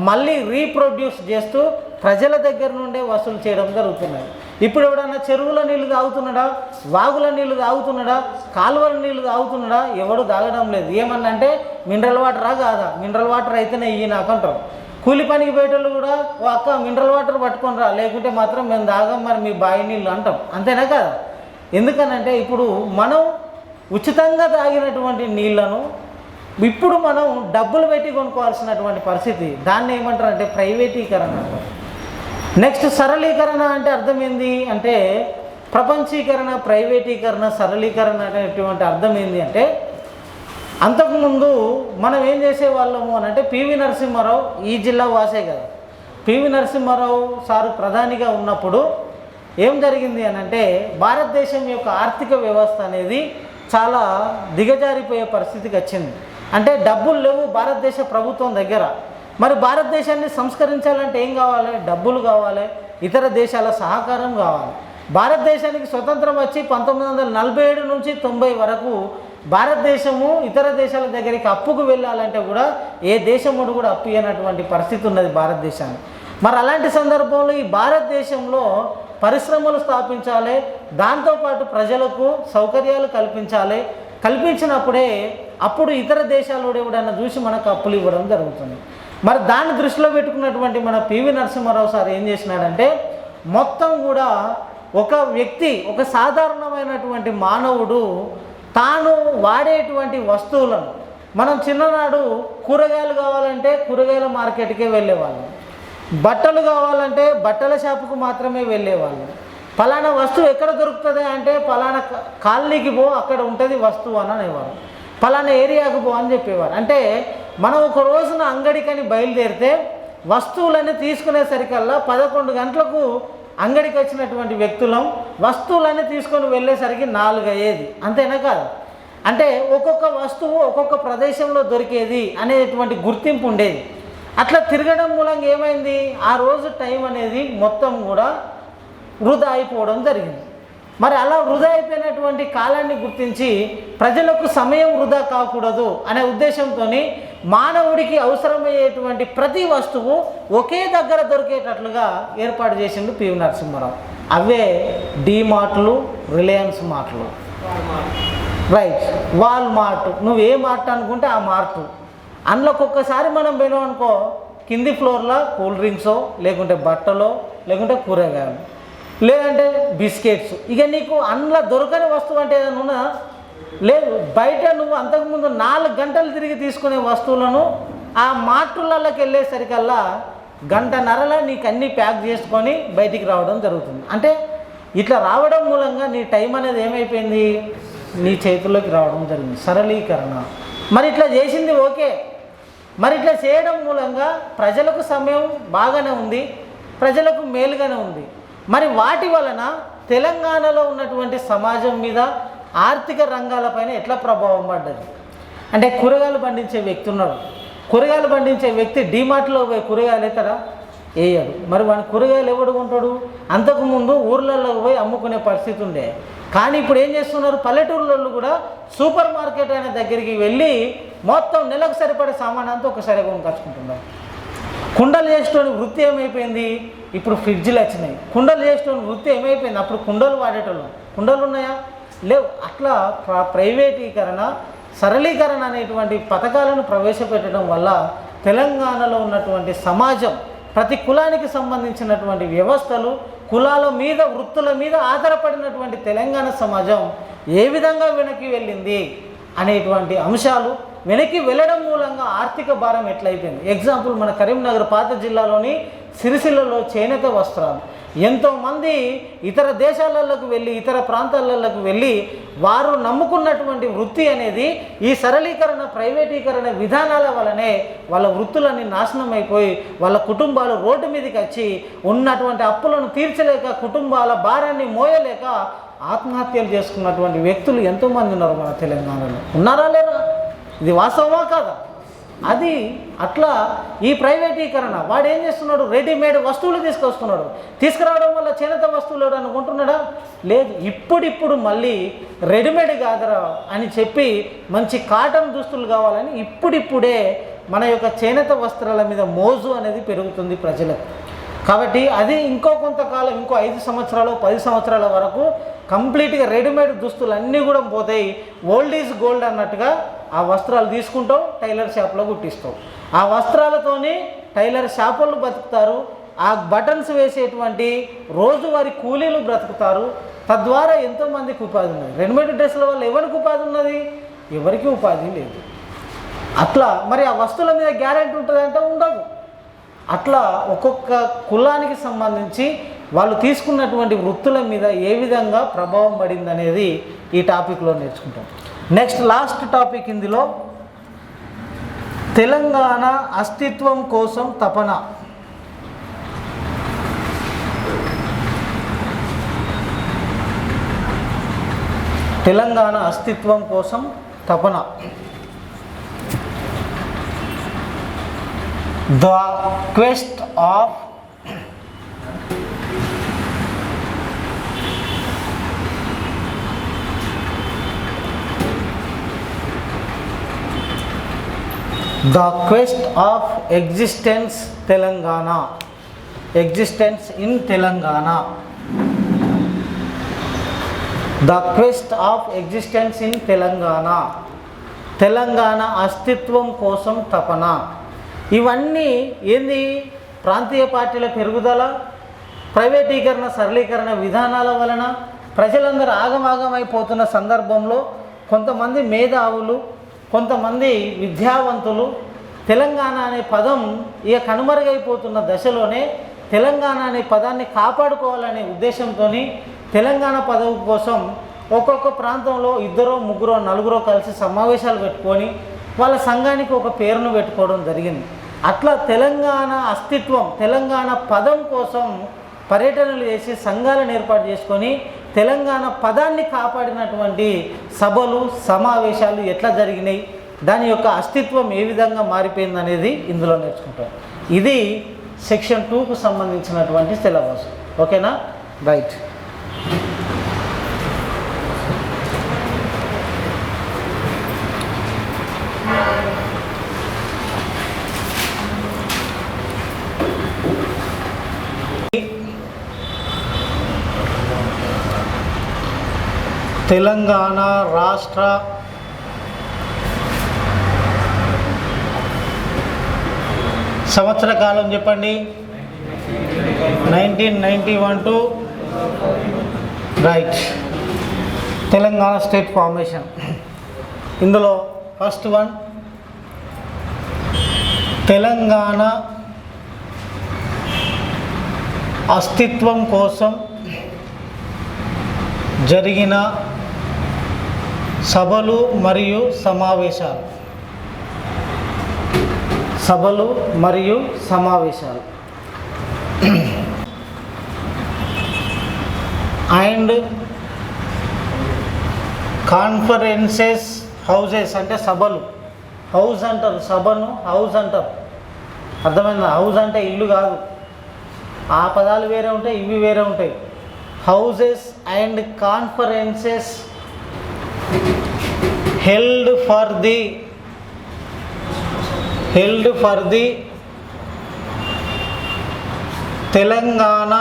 మళ్ళీ రీప్రొడ్యూస్ చేస్తూ ప్రజల దగ్గర నుండే వసూలు చేయడం జరుగుతున్నది. ఇప్పుడు ఎవడన్నా చెరువుల నీళ్ళు తాగుతున్నాడా, వాగుల నీళ్ళు తాగుతున్నాడా, కాలువల నీళ్ళు తాగుతున్నాడా? ఎవడు తాగడం లేదు. ఏమన్నా అంటే మినరల్ వాటరా కాదా, మినరల్ వాటర్ అయితేనే ఇవి నాకు అంటారు. కూలి పనికి పోయేటోళ్ళు కూడా ఓ అక్క మినరల్ వాటర్ పట్టుకొని రా, లేకుంటే మాత్రం మేము తాగం, మరి మీ బావి నీళ్ళు అంటాం, అంతేనా కదా? ఎందుకనంటే ఇప్పుడు మనం ఉచితంగా తాగినటువంటి నీళ్లను ఇప్పుడు మనం డబ్బులు పెట్టి కొనుక్కోవాల్సినటువంటి పరిస్థితి. దాన్ని ఏమంటారంటే ప్రైవేటీకరణ అంటారు. నెక్స్ట్ సరళీకరణ అంటే అర్థం ఏంది అంటే ప్రపంచీకరణ, ప్రైవేటీకరణ, సరళీకరణ అనేటువంటి అర్థం ఏంది అంటే అంతకుముందు మనం ఏం చేసేవాళ్ళము అని అంటే పివి నరసింహారావు ఈ జిల్లా వాసే కదా. పివి నరసింహారావు సారు ప్రధానిగా ఉన్నప్పుడు ఏం జరిగింది అని అంటే భారతదేశం యొక్క ఆర్థిక వ్యవస్థ అనేది చాలా దిగజారిపోయే పరిస్థితికి వచ్చింది. అంటే డబ్బులు లేవు భారతదేశ ప్రభుత్వం దగ్గర. మరి భారతదేశాన్ని సంస్కరించాలంటే ఏం కావాలి? డబ్బులు కావాలి, ఇతర దేశాల సహకారం కావాలి. భారతదేశానికి స్వతంత్రం వచ్చి 1947 నుంచి 90 వరకు భారతదేశము ఇతర దేశాల దగ్గరికి అప్పుకు వెళ్ళాలంటే కూడా ఏ దేశముడు కూడా అప్పు ఇవ్వనటువంటి పరిస్థితి ఉన్నది భారతదేశానికి. మరి అలాంటి సందర్భంలో ఈ భారతదేశంలో పరిశ్రమలు స్థాపించాలి, దాంతోపాటు ప్రజలకు సౌకర్యాలు కల్పించాలి. కల్పించినప్పుడే అప్పుడు ఇతర దేశాలు ఎవడన్నా చూసి మనకు అప్పులు ఇవ్వడం జరుగుతుంది. మరి దాన్ని దృష్టిలో పెట్టుకున్నటువంటి మన పివి నరసింహారావు సార్ ఏం చేసినాడంటే మొత్తం కూడా ఒక వ్యక్తి, ఒక సాధారణమైనటువంటి మానవుడు తాను వాడేటువంటి వస్తువులను, మనం చిన్ననాడు కూరగాయలు కావాలంటే కూరగాయల మార్కెట్కే వెళ్ళేవాళ్ళం, బట్టలు కావాలంటే బట్టల షాపుకు మాత్రమే వెళ్ళేవాళ్ళం. ఫలానా వస్తువు ఎక్కడ దొరుకుతుంది అంటే ఫలానా కాలనీకి పో, అక్కడ ఉంటుంది వస్తువు అని అనేవారు. ఫలానా ఏరియాకు పో అని చెప్పేవారు. అంటే మనం ఒక రోజున అంగడికని బయలుదేరితే వస్తువులన్నీ తీసుకునేసరికల్లా 11 గంటలకు అంగడికి వచ్చినటువంటి వ్యక్తులం వస్తువులన్నీ తీసుకొని వెళ్ళేసరికి 4 అయ్యేది, అంతేనా కాదు? అంటే ఒక్కొక్క వస్తువు ఒక్కొక్క ప్రదేశంలో దొరికేది అనేటువంటి గుర్తింపు ఉండేది. అట్లా తిరగడం మూలంగా ఏమైంది, ఆ రోజు టైం అనేది మొత్తం కూడా వృధా అయిపోవడం జరిగింది. మరి అలా వృధా అయిపోయినటువంటి కాలాన్ని గుర్తించి ప్రజలకు సమయం వృధా కాకూడదు అనే ఉద్దేశంతో మానవుడికి అవసరమయ్యేటువంటి ప్రతి వస్తువు ఒకే దగ్గర దొరికేటట్లుగా ఏర్పాటు చేసిండు పివి నరసింహారావు. అవే డీమార్ట్లు, రిలయన్స్ మార్ట్లు, రైట్, వాల్మార్ట్. నువ్వు ఏ మార్ట్ అనుకుంటే ఆ మార్టు. అందులోకి ఒక్కసారి మనం పోయినాం అనుకో, కింది ఫ్లోర్లో కూల్ డ్రింక్సో, లేకుంటే బట్టలో, లేకుంటే కూరగాయలు, లేదంటే బిస్కెట్స్. ఇక నీకు అందులో దొరకని వస్తువు అంటే ఏదైనా ఉన్నా లేదు. బయట నువ్వు అంతకుముందు 4 గంటలు తిరిగి తీసుకునే వస్తువులను ఆ మార్టులలోకి వెళ్ళేసరికల్లా 1.5 గంటలో నీకు అన్నీ ప్యాక్ చేసుకొని బయటికి రావడం జరుగుతుంది. అంటే ఇట్లా రావడం మూలంగా నీ టైం అనేది ఏమైపోయింది, నీ చేతుల్లోకి రావడం జరిగింది. సరళీకరణ. మరి ఇట్లా చేసింది ఓకే. మరి ఇట్లా చేయడం మూలంగా ప్రజలకు సమయం బాగానే ఉంది, ప్రజలకు మేలుగానే ఉంది. మరి వాటి వలన తెలంగాణలో ఉన్నటువంటి సమాజం మీద ఆర్థిక రంగాలపైన ఎట్లా ప్రభావం పడ్డది అంటే కూరగాయలు పండించే వ్యక్తి ఉన్నాడు. కూరగాయలు పండించే వ్యక్తి డీమార్ట్లో పోయి కూరగాయలు ఎత్తడా? వేయడు. మరి వాడి కూరగాయలు ఎవడు కొంటాడు? అంతకుముందు ఊర్లలో పోయి అమ్ముకునే పరిస్థితి ఉండే. కానీ ఇప్పుడు ఏం చేస్తున్నారు, పల్లెటూరులలో కూడా సూపర్ మార్కెట్ అయిన దగ్గరికి వెళ్ళి మొత్తం నెలకు సరిపడే సామాన్ అంతా ఒకసారి కొనుకొచ్చుకుంటున్నారు. కుండలు చేసేటోని వృత్తి ఏమైపోయింది, ఇప్పుడు ఫ్రిడ్జ్లు వచ్చినాయి. కుండలు చేసేటోని వృత్తి ఏమైపోయింది, అప్పుడు కుండలు వాడేటోళ్ళు. కుండలు ఉన్నాయా? లేవు. అట్లా ప్రైవేటీకరణ, సరళీకరణ అనేటువంటి పథకాలను ప్రవేశపెట్టడం వల్ల తెలంగాణలో ఉన్నటువంటి సమాజం, ప్రతి కులానికి సంబంధించినటువంటి వ్యవస్థలు, కులాల మీద, వృత్తుల మీద ఆధారపడినటువంటి తెలంగాణ సమాజం ఏ విధంగా వెనక్కి వెళ్ళింది అనేటువంటి అంశాలు, వెనక్కి వెళ్ళడం మూలంగా ఆర్థిక భారం ఎట్లయిపోయింది. ఎగ్జాంపుల్, మన కరీంనగర్ పాత జిల్లాలోని సిరిసిల్లలో చేనేత వస్త్రాలు, ఎంతోమంది ఇతర దేశాలకు వెళ్ళి, ఇతర ప్రాంతాలకు వెళ్ళి వారు నమ్ముకున్నటువంటి వృత్తి అనేది ఈ సరళీకరణ, ప్రైవేటీకరణ విధానాల వలనే వాళ్ళ వృత్తులన్నీ నాశనం అయిపోయి వాళ్ళ కుటుంబాలు రోడ్డు మీదకి వచ్చి ఉన్నటువంటి అప్పులను తీర్చలేక, కుటుంబాల భారాన్ని మోయలేక ఆత్మహత్యలు చేసుకున్నటువంటి వ్యక్తులు ఎంతోమంది ఉన్నారు మన తెలంగాణలో. ఉన్నారా లేరా? ఇది వాస్తవమా కాదా? అది అట్లా ఈ ప్రైవేటీకరణ, వాడు ఏం చేస్తున్నాడు, రెడీమేడ్ వస్తువులు తీసుకొస్తున్నాడు. తీసుకురావడం వల్ల చేనేత వస్తువులు అనుకుంటున్నాడా? లేదు. ఇప్పుడిప్పుడు మళ్ళీ రెడీమేడ్ కాదరా అని చెప్పి మంచి కాటన్ దుస్తులు కావాలని ఇప్పుడిప్పుడే మన యొక్క చేనేత వస్త్రాల మీద మోజు అనేది పెరుగుతుంది ప్రజలకు. కాబట్టి అది ఇంకో కొంతకాలం, ఇంకో 5 సంవత్సరాలు 10 సంవత్సరాల వరకు కంప్లీట్గా రెడీమేడ్ దుస్తులు అన్నీ కూడా పోతాయి. ఓల్డ్ ఈజ్ గోల్డ్ అన్నట్టుగా ఆ వస్త్రాలు తీసుకుంటావు, టైలర్ షాప్లో కుట్టిస్తావు. ఆ వస్త్రాలతోని టైలర్ షాపులు బతుకుతారు, ఆ బటన్స్ వేసేటువంటి రోజువారి కూలీలు బ్రతుకుతారు. తద్వారా ఎంతోమందికి ఉపాధి ఉన్నది. రెడీమేడ్ డ్రెస్సుల వల్ల ఎవరికి ఉపాధి ఉన్నది? ఎవరికి ఉపాధి లేదు. అట్లా మరి ఆ వస్తువుల మీద గ్యారెంటీ ఉంటుందంటే ఉండదు. అట్లా ఒక్కొక్క కులానికి సంబంధించి వాళ్ళు తీసుకున్నటువంటి వృత్తుల మీద ఏ విధంగా ప్రభావం పడింది అనేది ఈ టాపిక్లో నేర్చుకుంటాం. నెక్స్ట్ లాస్ట్ టాపిక్ ఇందులో తెలంగాణ అస్తిత్వం కోసం తపన. తెలంగాణ అస్తిత్వం కోసం తపన. The quest of existence Telangana, existence in Telangana, the quest of existence in Telangana, Telangana అస్తిత్వం కోసం తపన. ఇవన్నీ ఏంది? ప్రాంతీయ పార్టీల పెరుగుదల, ప్రైవేటీకరణ, సరళీకరణ విధానాల వలన ప్రజలందరూ ఆగమాగమైపోతున్న సందర్భంలో కొంతమంది మేధావులు, కొంతమంది విద్యావంతులు తెలంగాణ అనే పదం ఇక కనుమరుగైపోతున్న దశలోనే తెలంగాణ అనే పదాన్ని కాపాడుకోవాలనే ఉద్దేశంతో తెలంగాణ పదవి కోసం ఒక్కొక్క ప్రాంతంలో 2, 3, 4 కలిసి సమావేశాలు పెట్టుకొని వాళ్ళ సంఘానికి ఒక పేరును పెట్టుకోవడం జరిగింది. అట్లా తెలంగాణ అస్తిత్వం, తెలంగాణ పదం కోసం పర్యటనలు చేసి సంఘాలను ఏర్పాటు చేసుకొని తెలంగాణ పదాన్ని కాపాడినటువంటి సభలు, సమావేశాలు ఎట్లా జరిగినాయి, దాని యొక్క అస్తిత్వం ఏ విధంగా మారిపోయింది అనేది ఇందులో నేర్చుకుంటాం. ఇది సెక్షన్ 2కు సంబంధించినటువంటి సిలబస్. ఓకేనా? రైట్. తెలంగాణ రాష్ట్ర సంవత్సర కాలం చెప్పండి. 1991 to right. Telangana state formation. ఇందులో ఫస్ట్ వన్ తెలంగాణ అస్తిత్వం కోసం జరిగిన సభలు మరియు సమావేశాలు. సభలు మరియు సమావేశాలు. అండ్ కాన్ఫరెన్సెస్ హౌజెస్ అంటే సభలు. హౌస్ అంటారు, సభను హౌస్ అంటారు. అర్థమైందా? హౌస్ అంటే ఇల్లు కాదు, ఆ పదాలు వేరే ఉంటాయి, ఇవి వేరే ఉంటాయి. Houses and conferences held for the Telangana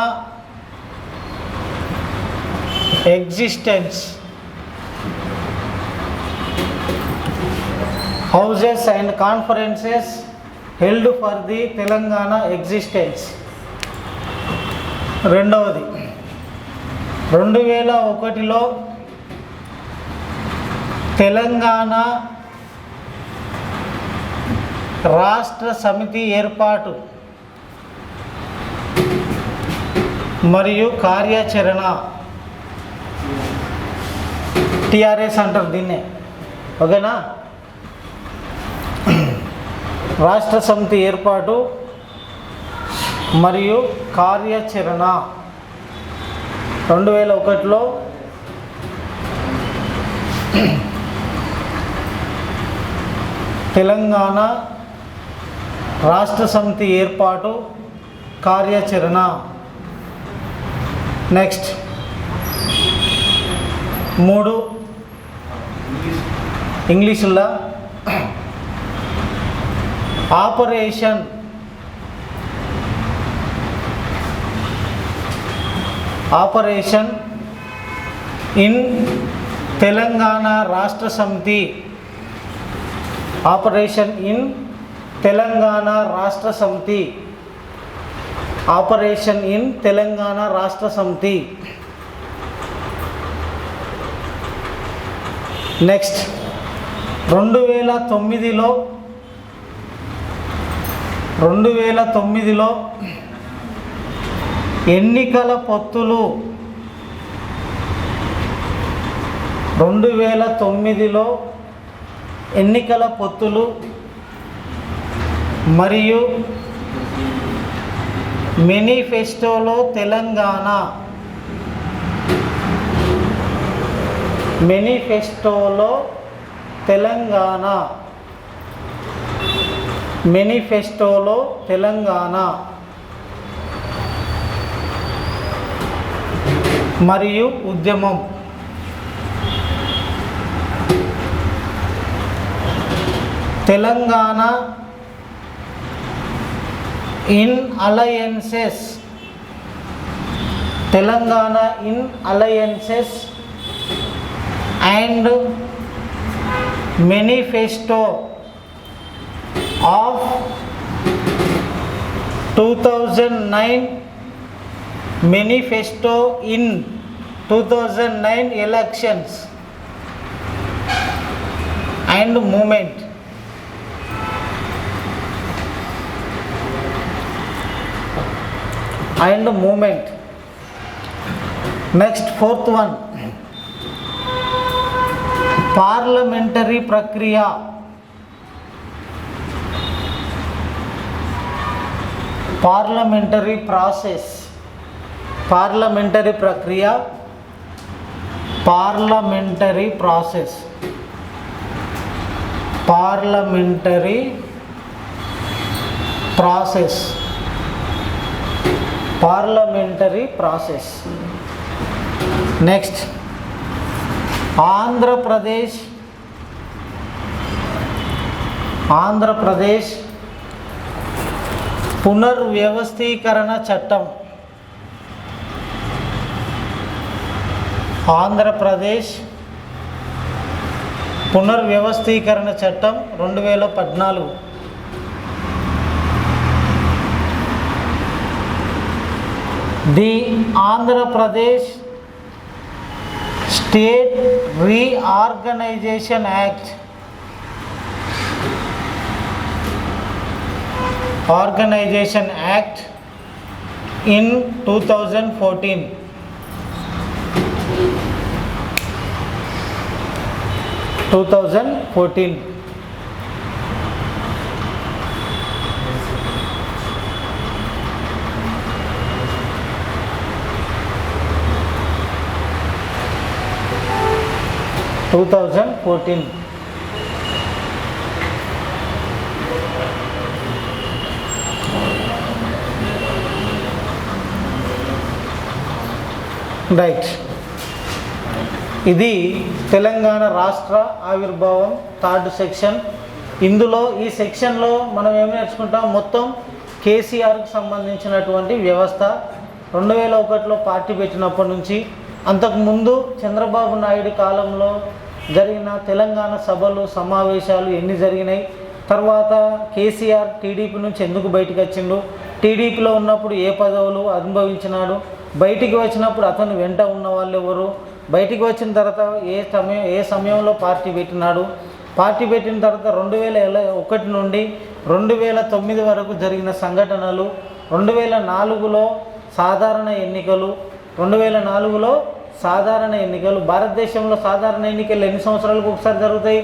existence. Houses and conferences held for the Telangana existence. రెండవది 2001లో తెలంగాణ రాష్ట్ర సమితి ఏర్పాటు మరియు కార్యాచరణ, టిఆర్ఎస్ అంటారు దీన్నే, ఓకేనా? రాష్ట్ర సమితి ఏర్పాటు మరియు కార్యాచరణ 2001లో తెలంగాణ రాష్ట్ర సమితి ఏర్పాటు, కార్యాచరణ. నెక్స్ట్ 3 ఇంగ్లీషులో ఆపరేషన్ ఇన్ తెలంగాణ రాష్ట్ర సమితి. ఆపరేషన్ ఇన్ తెలంగాణ రాష్ట్ర సమితి. ఆపరేషన్ ఇన్ తెలంగాణ రాష్ట్ర సమితి. నెక్స్ట్ 2009లో ఎన్నికల పొత్తులు. 2009లో ఎన్నికల పొత్తులు మరియు మేనిఫెస్టోలో తెలంగాణ. మేనిఫెస్టోలో తెలంగాణ. మేనిఫెస్టోలో తెలంగాణ మరియు ఉద్యమం. Telangana in alliances. Telangana in alliances and manifesto of 2009. Manifesto in 2009 elections and movement. Next, 4th one, parliamentary prakriya. Parliamentary process. Parliamentary ప్రక్రియ. Parliamentary process. Parliamentary process. Parliamentary process. Next Andhra Pradesh పునర్వ్యవస్థీకరణ చట్టం. ఆంధ్రప్రదేశ్ పునర్వ్యవస్థీకరణ చట్టం 2014. The Andhra Pradesh state reorganisation act. Organization Act in 2014. 2014. రైట్, ఇది తెలంగాణ రాష్ట్ర ఆవిర్భావం 3rd section. ఇందులో ఈ సెక్షన్లో మనం ఏం నేర్చుకుంటాం, మొత్తం కేసీఆర్కి సంబంధించినటువంటి వ్యవస్థ 2001లో పార్టీ పెట్టినప్పటి నుంచి, అంతకుముందు చంద్రబాబు నాయుడు కాలంలో జరిగిన తెలంగాణ సభలు సమావేశాలు ఎన్ని జరిగినాయి, తర్వాత కేసీఆర్ టీడీపీ నుంచి ఎందుకు బయటకు వచ్చిండు, టీడీపీలో ఉన్నప్పుడు ఏ పదవులు అనుభవించినాడు, బయటికి వచ్చినప్పుడు అతను వెంట ఉన్న వాళ్ళు ఎవరు, బయటికి వచ్చిన తర్వాత ఏ సమయంలో పార్టీ పెట్టినాడు, పార్టీ పెట్టిన తర్వాత 2001 నుండి 2009 వరకు జరిగిన సంఘటనలు, 2004లో సాధారణ ఎన్నికలు, 2004లో సాధారణ ఎన్నికలు. భారతదేశంలో సాధారణ ఎన్నికలు ఎన్ని సంవత్సరాలకు ఒకసారి జరుగుతాయి?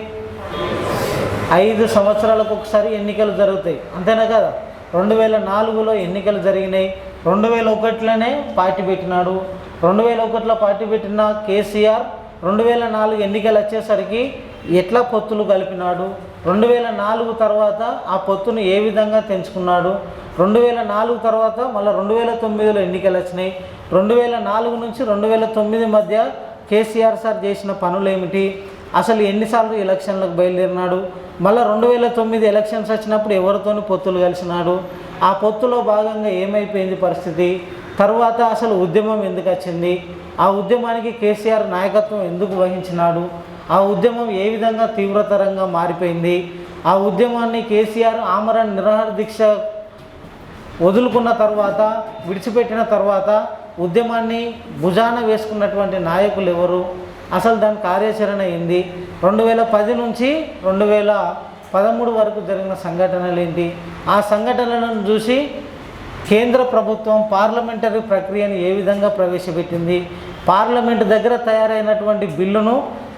5 సంవత్సరాలకు ఒకసారి ఎన్నికలు జరుగుతాయి, అంతేనా కదా? 2004లో ఎన్నికలు జరిగినాయి, 2001లోనే పార్టీ పెట్టినాడు. 2001లో పార్టీ పెట్టిన కేసీఆర్ 2004 ఎన్నికలు వచ్చేసరికి ఎట్లా పొత్తులు కలిపినాడు, 2004 తర్వాత ఆ పొత్తును ఏ విధంగా తెంచుకున్నాడు, 2004 తర్వాత మళ్ళీ 2009లో ఎన్నికలు వచ్చినాయి, 2004 నుంచి 2009 మధ్య కేసీఆర్ సార్ చేసిన పనులు ఏమిటి, అసలు ఎన్నిసార్లు ఎలక్షన్లకు బయలుదేరినాడు, మళ్ళీ 2009 ఎలక్షన్స్ వచ్చినప్పుడు ఎవరితోని పొత్తులు కలిసినాడు, ఆ పొత్తులో భాగంగా ఏమైపోయింది పరిస్థితి, తర్వాత అసలు ఉద్యమం ఎందుకు వచ్చింది, ఆ ఉద్యమానికి కేసీఆర్ నాయకత్వం ఎందుకు వహించినాడు, ఆ ఉద్యమం ఏ విధంగా తీవ్రతరంగా మారిపోయింది, ఆ ఉద్యమాన్ని కేసీఆర్ ఆమరణ నిరాహార దీక్ష వదులుకున్న తర్వాత, విడిచిపెట్టిన తర్వాత ఉద్యమాన్ని భుజాన వేసుకున్నటువంటి నాయకులు ఎవరు, అసలు దాని కార్యాచరణ ఏంది, 2010 నుంచి 2013 వరకు జరిగిన సంఘటనలు ఏంటి, ఆ సంఘటనలను చూసి కేంద్ర ప్రభుత్వం పార్లమెంటరీ ప్రక్రియను ఏ విధంగా ప్రవేశపెట్టింది, పార్లమెంటు దగ్గర తయారైనటువంటి బిల్లును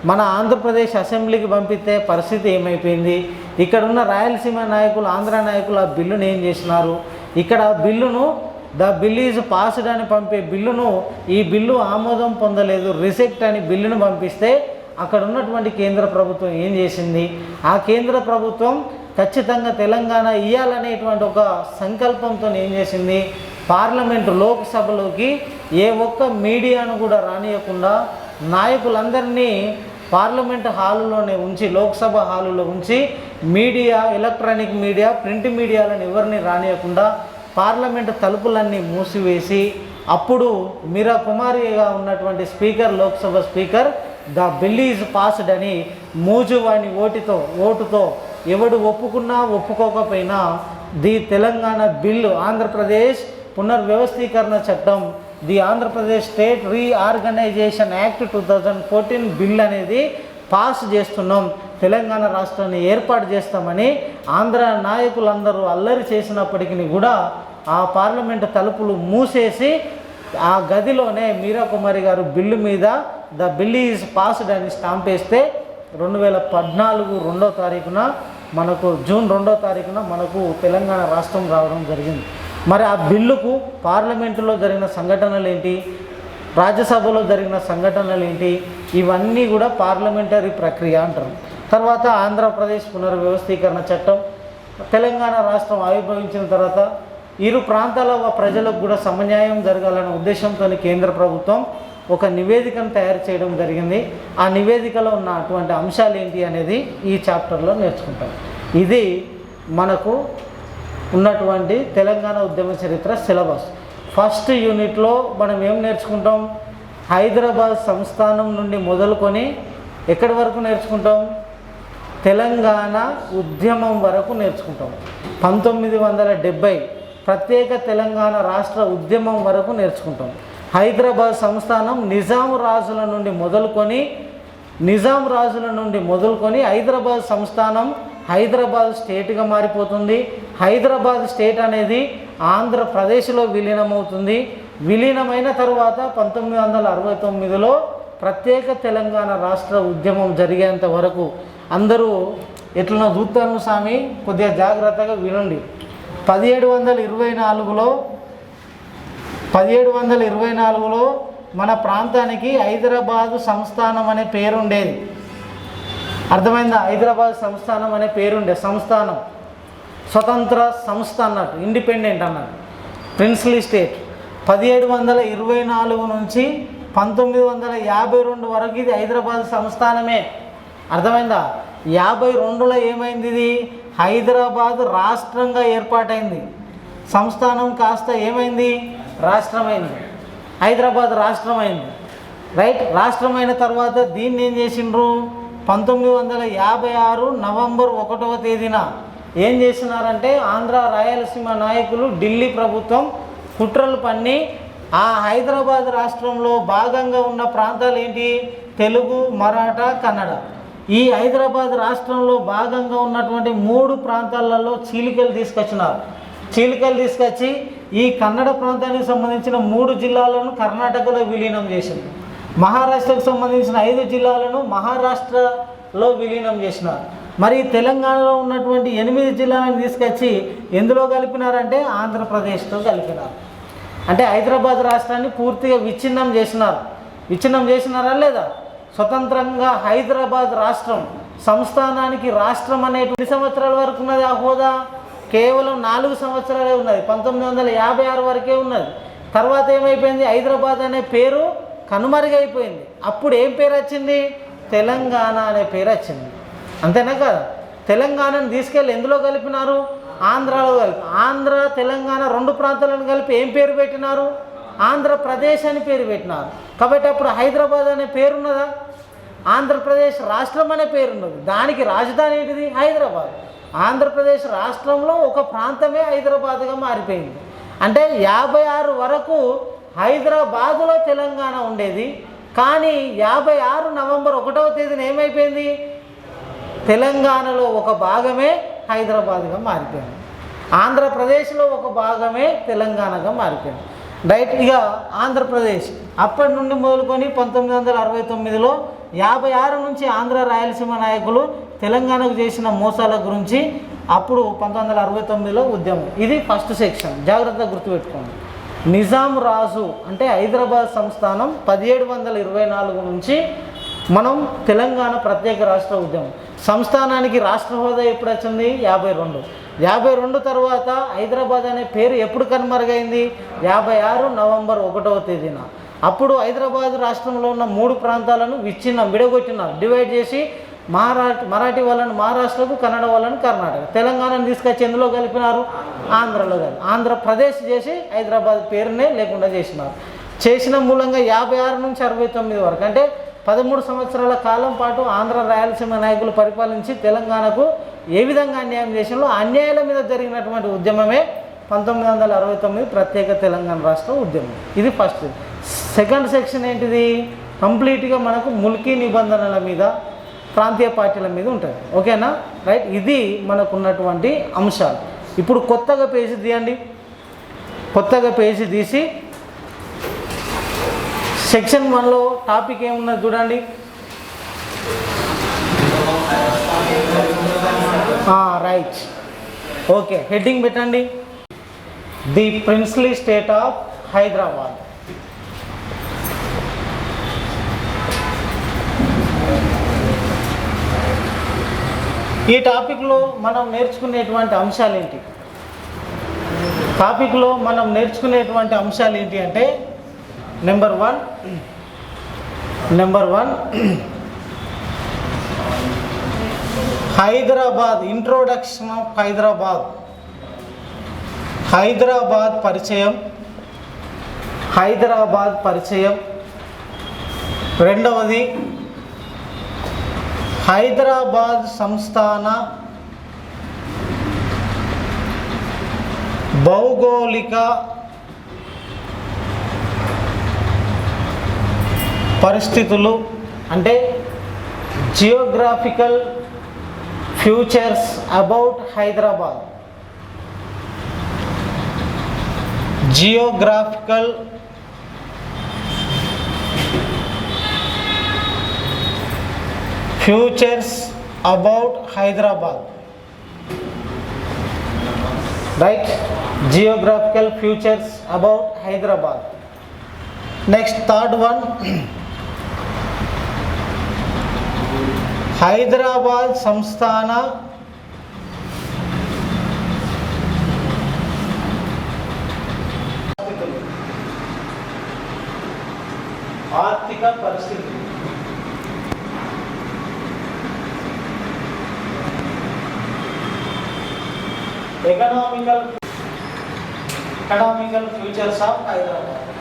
మన ఆంధ్రప్రదేశ్ అసెంబ్లీకి పంపితే పరిస్థితి ఏమైపోయింది, ఇక్కడ ఉన్న రాయలసీమ నాయకులు, ఆంధ్ర నాయకులు ఆ బిల్లును ఏం చేసినారు, ఇక్కడ బిల్లును ద బిల్ ఈజ్ పాస్డ్ అని పంపే బిల్లును ఈ బిల్లు ఆమోదం పొందలేదు, రిజెక్ట్ అని బిల్లును పంపిస్తే అక్కడ ఉన్నటువంటి కేంద్ర ప్రభుత్వం ఏం చేసింది, ఆ కేంద్ర ప్రభుత్వం ఖచ్చితంగా తెలంగాణ ఇయ్యాలనేటువంటి ఒక సంకల్పంతో ఏం చేసింది, పార్లమెంటు లోక్సభలోకి ఏ ఒక్క మీడియాను కూడా రానియకుండా నాయకులందరినీ పార్లమెంటు హాలులోనే ఉంచి, లోక్సభ హాలులో ఉంచి, మీడియా, ఎలక్ట్రానిక్ మీడియా, ప్రింట్ మీడియాలను ఎవరిని రానియకుండా పార్లమెంటు తలుపులన్నీ మూసివేసి, అప్పుడు మీరా కుమారిగా ఉన్నటువంటి speaker, Lok Sabha speaker the bill is passed అని మూజువాణి ఓటుతో ఎవడు ఒప్పుకున్నా ఒప్పుకోకపోయినా ది తెలంగాణ బిల్లు, ఆంధ్రప్రదేశ్ పునర్వ్యవస్థీకరణ చట్టం, the Andhra Pradesh state reorganisation act 2014 bill అనేది పాస్ చేస్తున్నాం, తెలంగాణ రాష్ట్రాన్ని ఏర్పాటు చేస్తామని ఆంధ్ర నాయకులందరూ అల్లరి చేసినప్పటికీ కూడా ఆ పార్లమెంటు తలుపులు మూసేసి ఆ గదిలోనే మీరా కుమారి గారు బిల్లు మీద ద బిల్ ఈజ్ పాస్డ్ అని స్టాంప్ వేస్తే 2014 2వ తారీఖున మనకు జూన్ 2వ తారీఖున మనకు తెలంగాణ రాష్ట్రం రావడం జరిగింది. మరి ఆ బిల్లుకు పార్లమెంటులో జరిగిన సంఘటనలు ఏంటి, రాజ్యసభలో జరిగిన సంఘటనలు ఏంటి, ఇవన్నీ కూడా పార్లమెంటరీ ప్రక్రియ అంటారు. తర్వాత ఆంధ్రప్రదేశ్ పునర్వ్యవస్థీకరణ చట్టం, తెలంగాణ రాష్ట్రం ఆవిర్భవించిన తర్వాత ఇరు ప్రాంతాల ప్రజలకు కూడా సమన్యాయం జరగాలనే ఉద్దేశంతో కేంద్ర ప్రభుత్వం ఒక నివేదికను తయారు చేయడం జరిగింది. ఆ నివేదికలో ఉన్న అటువంటి అంశాలు ఏంటి అనేది ఈ చాప్టర్లో నేర్చుకుంటాం. ఇది మనకు ఉన్నటువంటి తెలంగాణ ఉద్యమ చరిత్ర సిలబస్. ఫస్ట్ యూనిట్లో మనం ఏం నేర్చుకుంటాం, హైదరాబాద్ సంస్థానం నుండి మొదలుకొని ఎక్కడి వరకు నేర్చుకుంటాం, తెలంగాణ ఉద్యమం వరకు నేర్చుకుంటాం. 1970 ప్రత్యేక తెలంగాణ రాష్ట్ర ఉద్యమం వరకు నేర్చుకుంటాం. హైదరాబాద్ సంస్థానం నిజాం రాజుల నుండి మొదలుకొని హైదరాబాద్ సంస్థానం హైదరాబాద్ స్టేట్గా మారిపోతుంది. హైదరాబాద్ స్టేట్ అనేది ఆంధ్రప్రదేశ్లో విలీనమవుతుంది. విలీనమైన తర్వాత 1969లో ప్రత్యేక తెలంగాణ రాష్ట్ర ఉద్యమం జరిగేంత వరకు అందరూ ఎట్లా చూస్తాను స్వామి, కొద్దిగా జాగ్రత్తగా వినండి. 1724లో మన ప్రాంతానికి హైదరాబాదు సంస్థానం అనే పేరు ఉండేది. అర్థమైందా? హైదరాబాద్ సంస్థానం అనే పేరుండే, సంస్థానం స్వతంత్ర సంస్థ అన్నట్టు, ఇండిపెండెంట్ అన్నట్టు, ప్రిన్స్లీ స్టేట్. 1724 నుంచి 1952 వరకు ఇది హైదరాబాద్ సంస్థానమే. అర్థమైందా? 52లో ఏమైంది? ఇది హైదరాబాద్ రాష్ట్రంగా ఏర్పాటైంది. సంస్థానం కాస్త ఏమైంది? రాష్ట్రమైంది. హైదరాబాద్ రాష్ట్రమైంది. రైట్. రాష్ట్రమైన తర్వాత దీన్ని ఏం చేసిండ్రు? 1956 నవంబర్ 1వ తేదీన ఏం చేసినారంటే ఆంధ్ర రాయలసీమ నాయకులు, ఢిల్లీ ప్రభుత్వం కుట్రలు పన్ని ఆ హైదరాబాద్ రాష్ట్రంలో భాగంగా ఉన్న ప్రాంతాలు ఏంటి? తెలుగు, మరాఠా, కన్నడ. ఈ హైదరాబాద్ రాష్ట్రంలో భాగంగా ఉన్నటువంటి 3 ప్రాంతాలలో చీలికలు తీసుకొచ్చినారు. చీలికలు తీసుకొచ్చి ఈ కన్నడ ప్రాంతానికి సంబంధించిన 3 జిల్లాలను కర్ణాటకలో విలీనం చేసింది. మహారాష్ట్రకు సంబంధించిన 5 జిల్లాలను మహారాష్ట్రలో విలీనం చేసినారు. మరి తెలంగాణలో ఉన్నటువంటి 8 జిల్లాలను తీసుకొచ్చి ఎందులో కలిపినారంటే ఆంధ్రప్రదేశ్తో కలిపినారు. అంటే హైదరాబాద్ రాష్ట్రాన్ని పూర్తిగా విచ్ఛిన్నం చేసినారు. విచ్ఛిన్నం చేసినారా లేదా? స్వతంత్రంగా హైదరాబాద్ రాష్ట్రం సంస్థానానికి రాష్ట్రం అనేటువంటి సంవత్సరాల వరకు ఉన్నది. ఆ హోదా కేవలం 4 సంవత్సరాలే ఉన్నది. 1956 వరకే ఉన్నది. తర్వాత ఏమైపోయింది? హైదరాబాద్ అనే పేరు కనుమరుగైపోయింది. అప్పుడు ఏం పేరు వచ్చింది? తెలంగాణ అనే పేరు వచ్చింది. అంతేనా కదా? తెలంగాణను తీసుకెళ్ళి ఎందులో కలిపినారు? ఆంధ్రాలో కలిపి. ఆంధ్ర తెలంగాణ 2 ప్రాంతాలను కలిపి ఏం పేరు పెట్టినారు? ఆంధ్రప్రదేశ్ అని పేరు పెట్టినారు. కాబట్టి అప్పుడు హైదరాబాద్ అనే పేరున్నదా? ఆంధ్రప్రదేశ్ రాష్ట్రం అనే పేరున్నది. దానికి రాజధాని ఏంటిది? హైదరాబాద్. ఆంధ్రప్రదేశ్ రాష్ట్రంలో ఒక ప్రాంతమే హైదరాబాద్గా మారిపోయింది. అంటే 56 వరకు హైదరాబాదులో తెలంగాణ ఉండేది. కానీ 56 నవంబర్ 1వ తేదీన ఏమైపోయింది? తెలంగాణలో ఒక భాగమే హైదరాబాద్గా మారిపోయింది. ఆంధ్రప్రదేశ్లో ఒక భాగమే తెలంగాణగా మారిపోయింది. రైట్. ఇక ఆంధ్రప్రదేశ్ అప్పటి నుండి మొదలుకొని 1969లో 56 నుంచి ఆంధ్ర రాయలసీమ నాయకులు తెలంగాణకు చేసిన మోసాల గురించి అప్పుడు 1969లో ఉద్యమం. ఇది ఫస్ట్ సెక్షన్, జాగ్రత్తగా గుర్తుపెట్టుకోండి. నిజాం రాజు అంటే హైదరాబాద్ సంస్థానం 1724 నుంచి మనం తెలంగాణ ప్రత్యేక రాష్ట్ర ఉద్యమం. సంస్థానానికి రాష్ట్ర హోదా ఎప్పుడు వచ్చింది? 52 తర్వాత హైదరాబాద్ అనే పేరు ఎప్పుడు కనుమరుగైంది? 56 నవంబర్ 1వ తేదీన. అప్పుడు హైదరాబాద్ రాష్ట్రంలో ఉన్న 3 ప్రాంతాలను విడగొట్టినారు. డివైడ్ చేసి మరాఠీ వాళ్ళని మహారాష్ట్రకు, కన్నడ వాళ్ళని కర్ణాటక, తెలంగాణను తీసుకొచ్చి ఎందులో కలిపినారు? ఆంధ్రలో కలిపి ఆంధ్రప్రదేశ్ చేసి హైదరాబాద్ పేరునే లేకుండా చేసినారు. చేసిన మూలంగా 56 నుంచి 69 వరకు అంటే 13 సంవత్సరాల కాలం పాటు ఆంధ్ర రాయలసీమ నాయకులు పరిపాలించి తెలంగాణకు ఏ విధంగా అన్యాయం చేసినో అన్యాయాల మీద జరిగినటువంటి ఉద్యమమే 1969 ప్రత్యేక తెలంగాణ రాష్ట్ర ఉద్యమం. ఇది ఫస్ట్. సెకండ్ సెక్షన్ ఏంటిది? కంప్లీట్గా మనకు ముల్కీ నిబంధనల మీద, ప్రాంతీయ పార్టీల మీద ఉంటుంది. ఓకేనా? రైట్. ఇది మనకు ఉన్నటువంటి అంశాలు. ఇప్పుడు కొత్తగా పేజీ తీయండి. కొత్తగా పేజీ తీసి సెక్షన్ 1లో టాపిక్ ఏమున్నది చూడండి. రైట్. ఓకే, హెడ్డింగ్ పెట్టండి. The princely state of Hyderabad. ఈ టాపిక్లో మనం నేర్చుకునేటువంటి అంశాలు ఏంటి? అంటే number one Hyderabad, introduction of Hyderabad పరిచయం. రెండవది హైదరాబాద్ సంస్థాన భౌగోళిక పరిస్థితులు అంటే geographical futures about Hyderabad. Geographical futures about Hyderabad. Right. Geographical futures about Hyderabad. Next third one Hyderabad సంస్థాన ఆర్థిక పరిస్థితి. Economical futures of Hyderabad.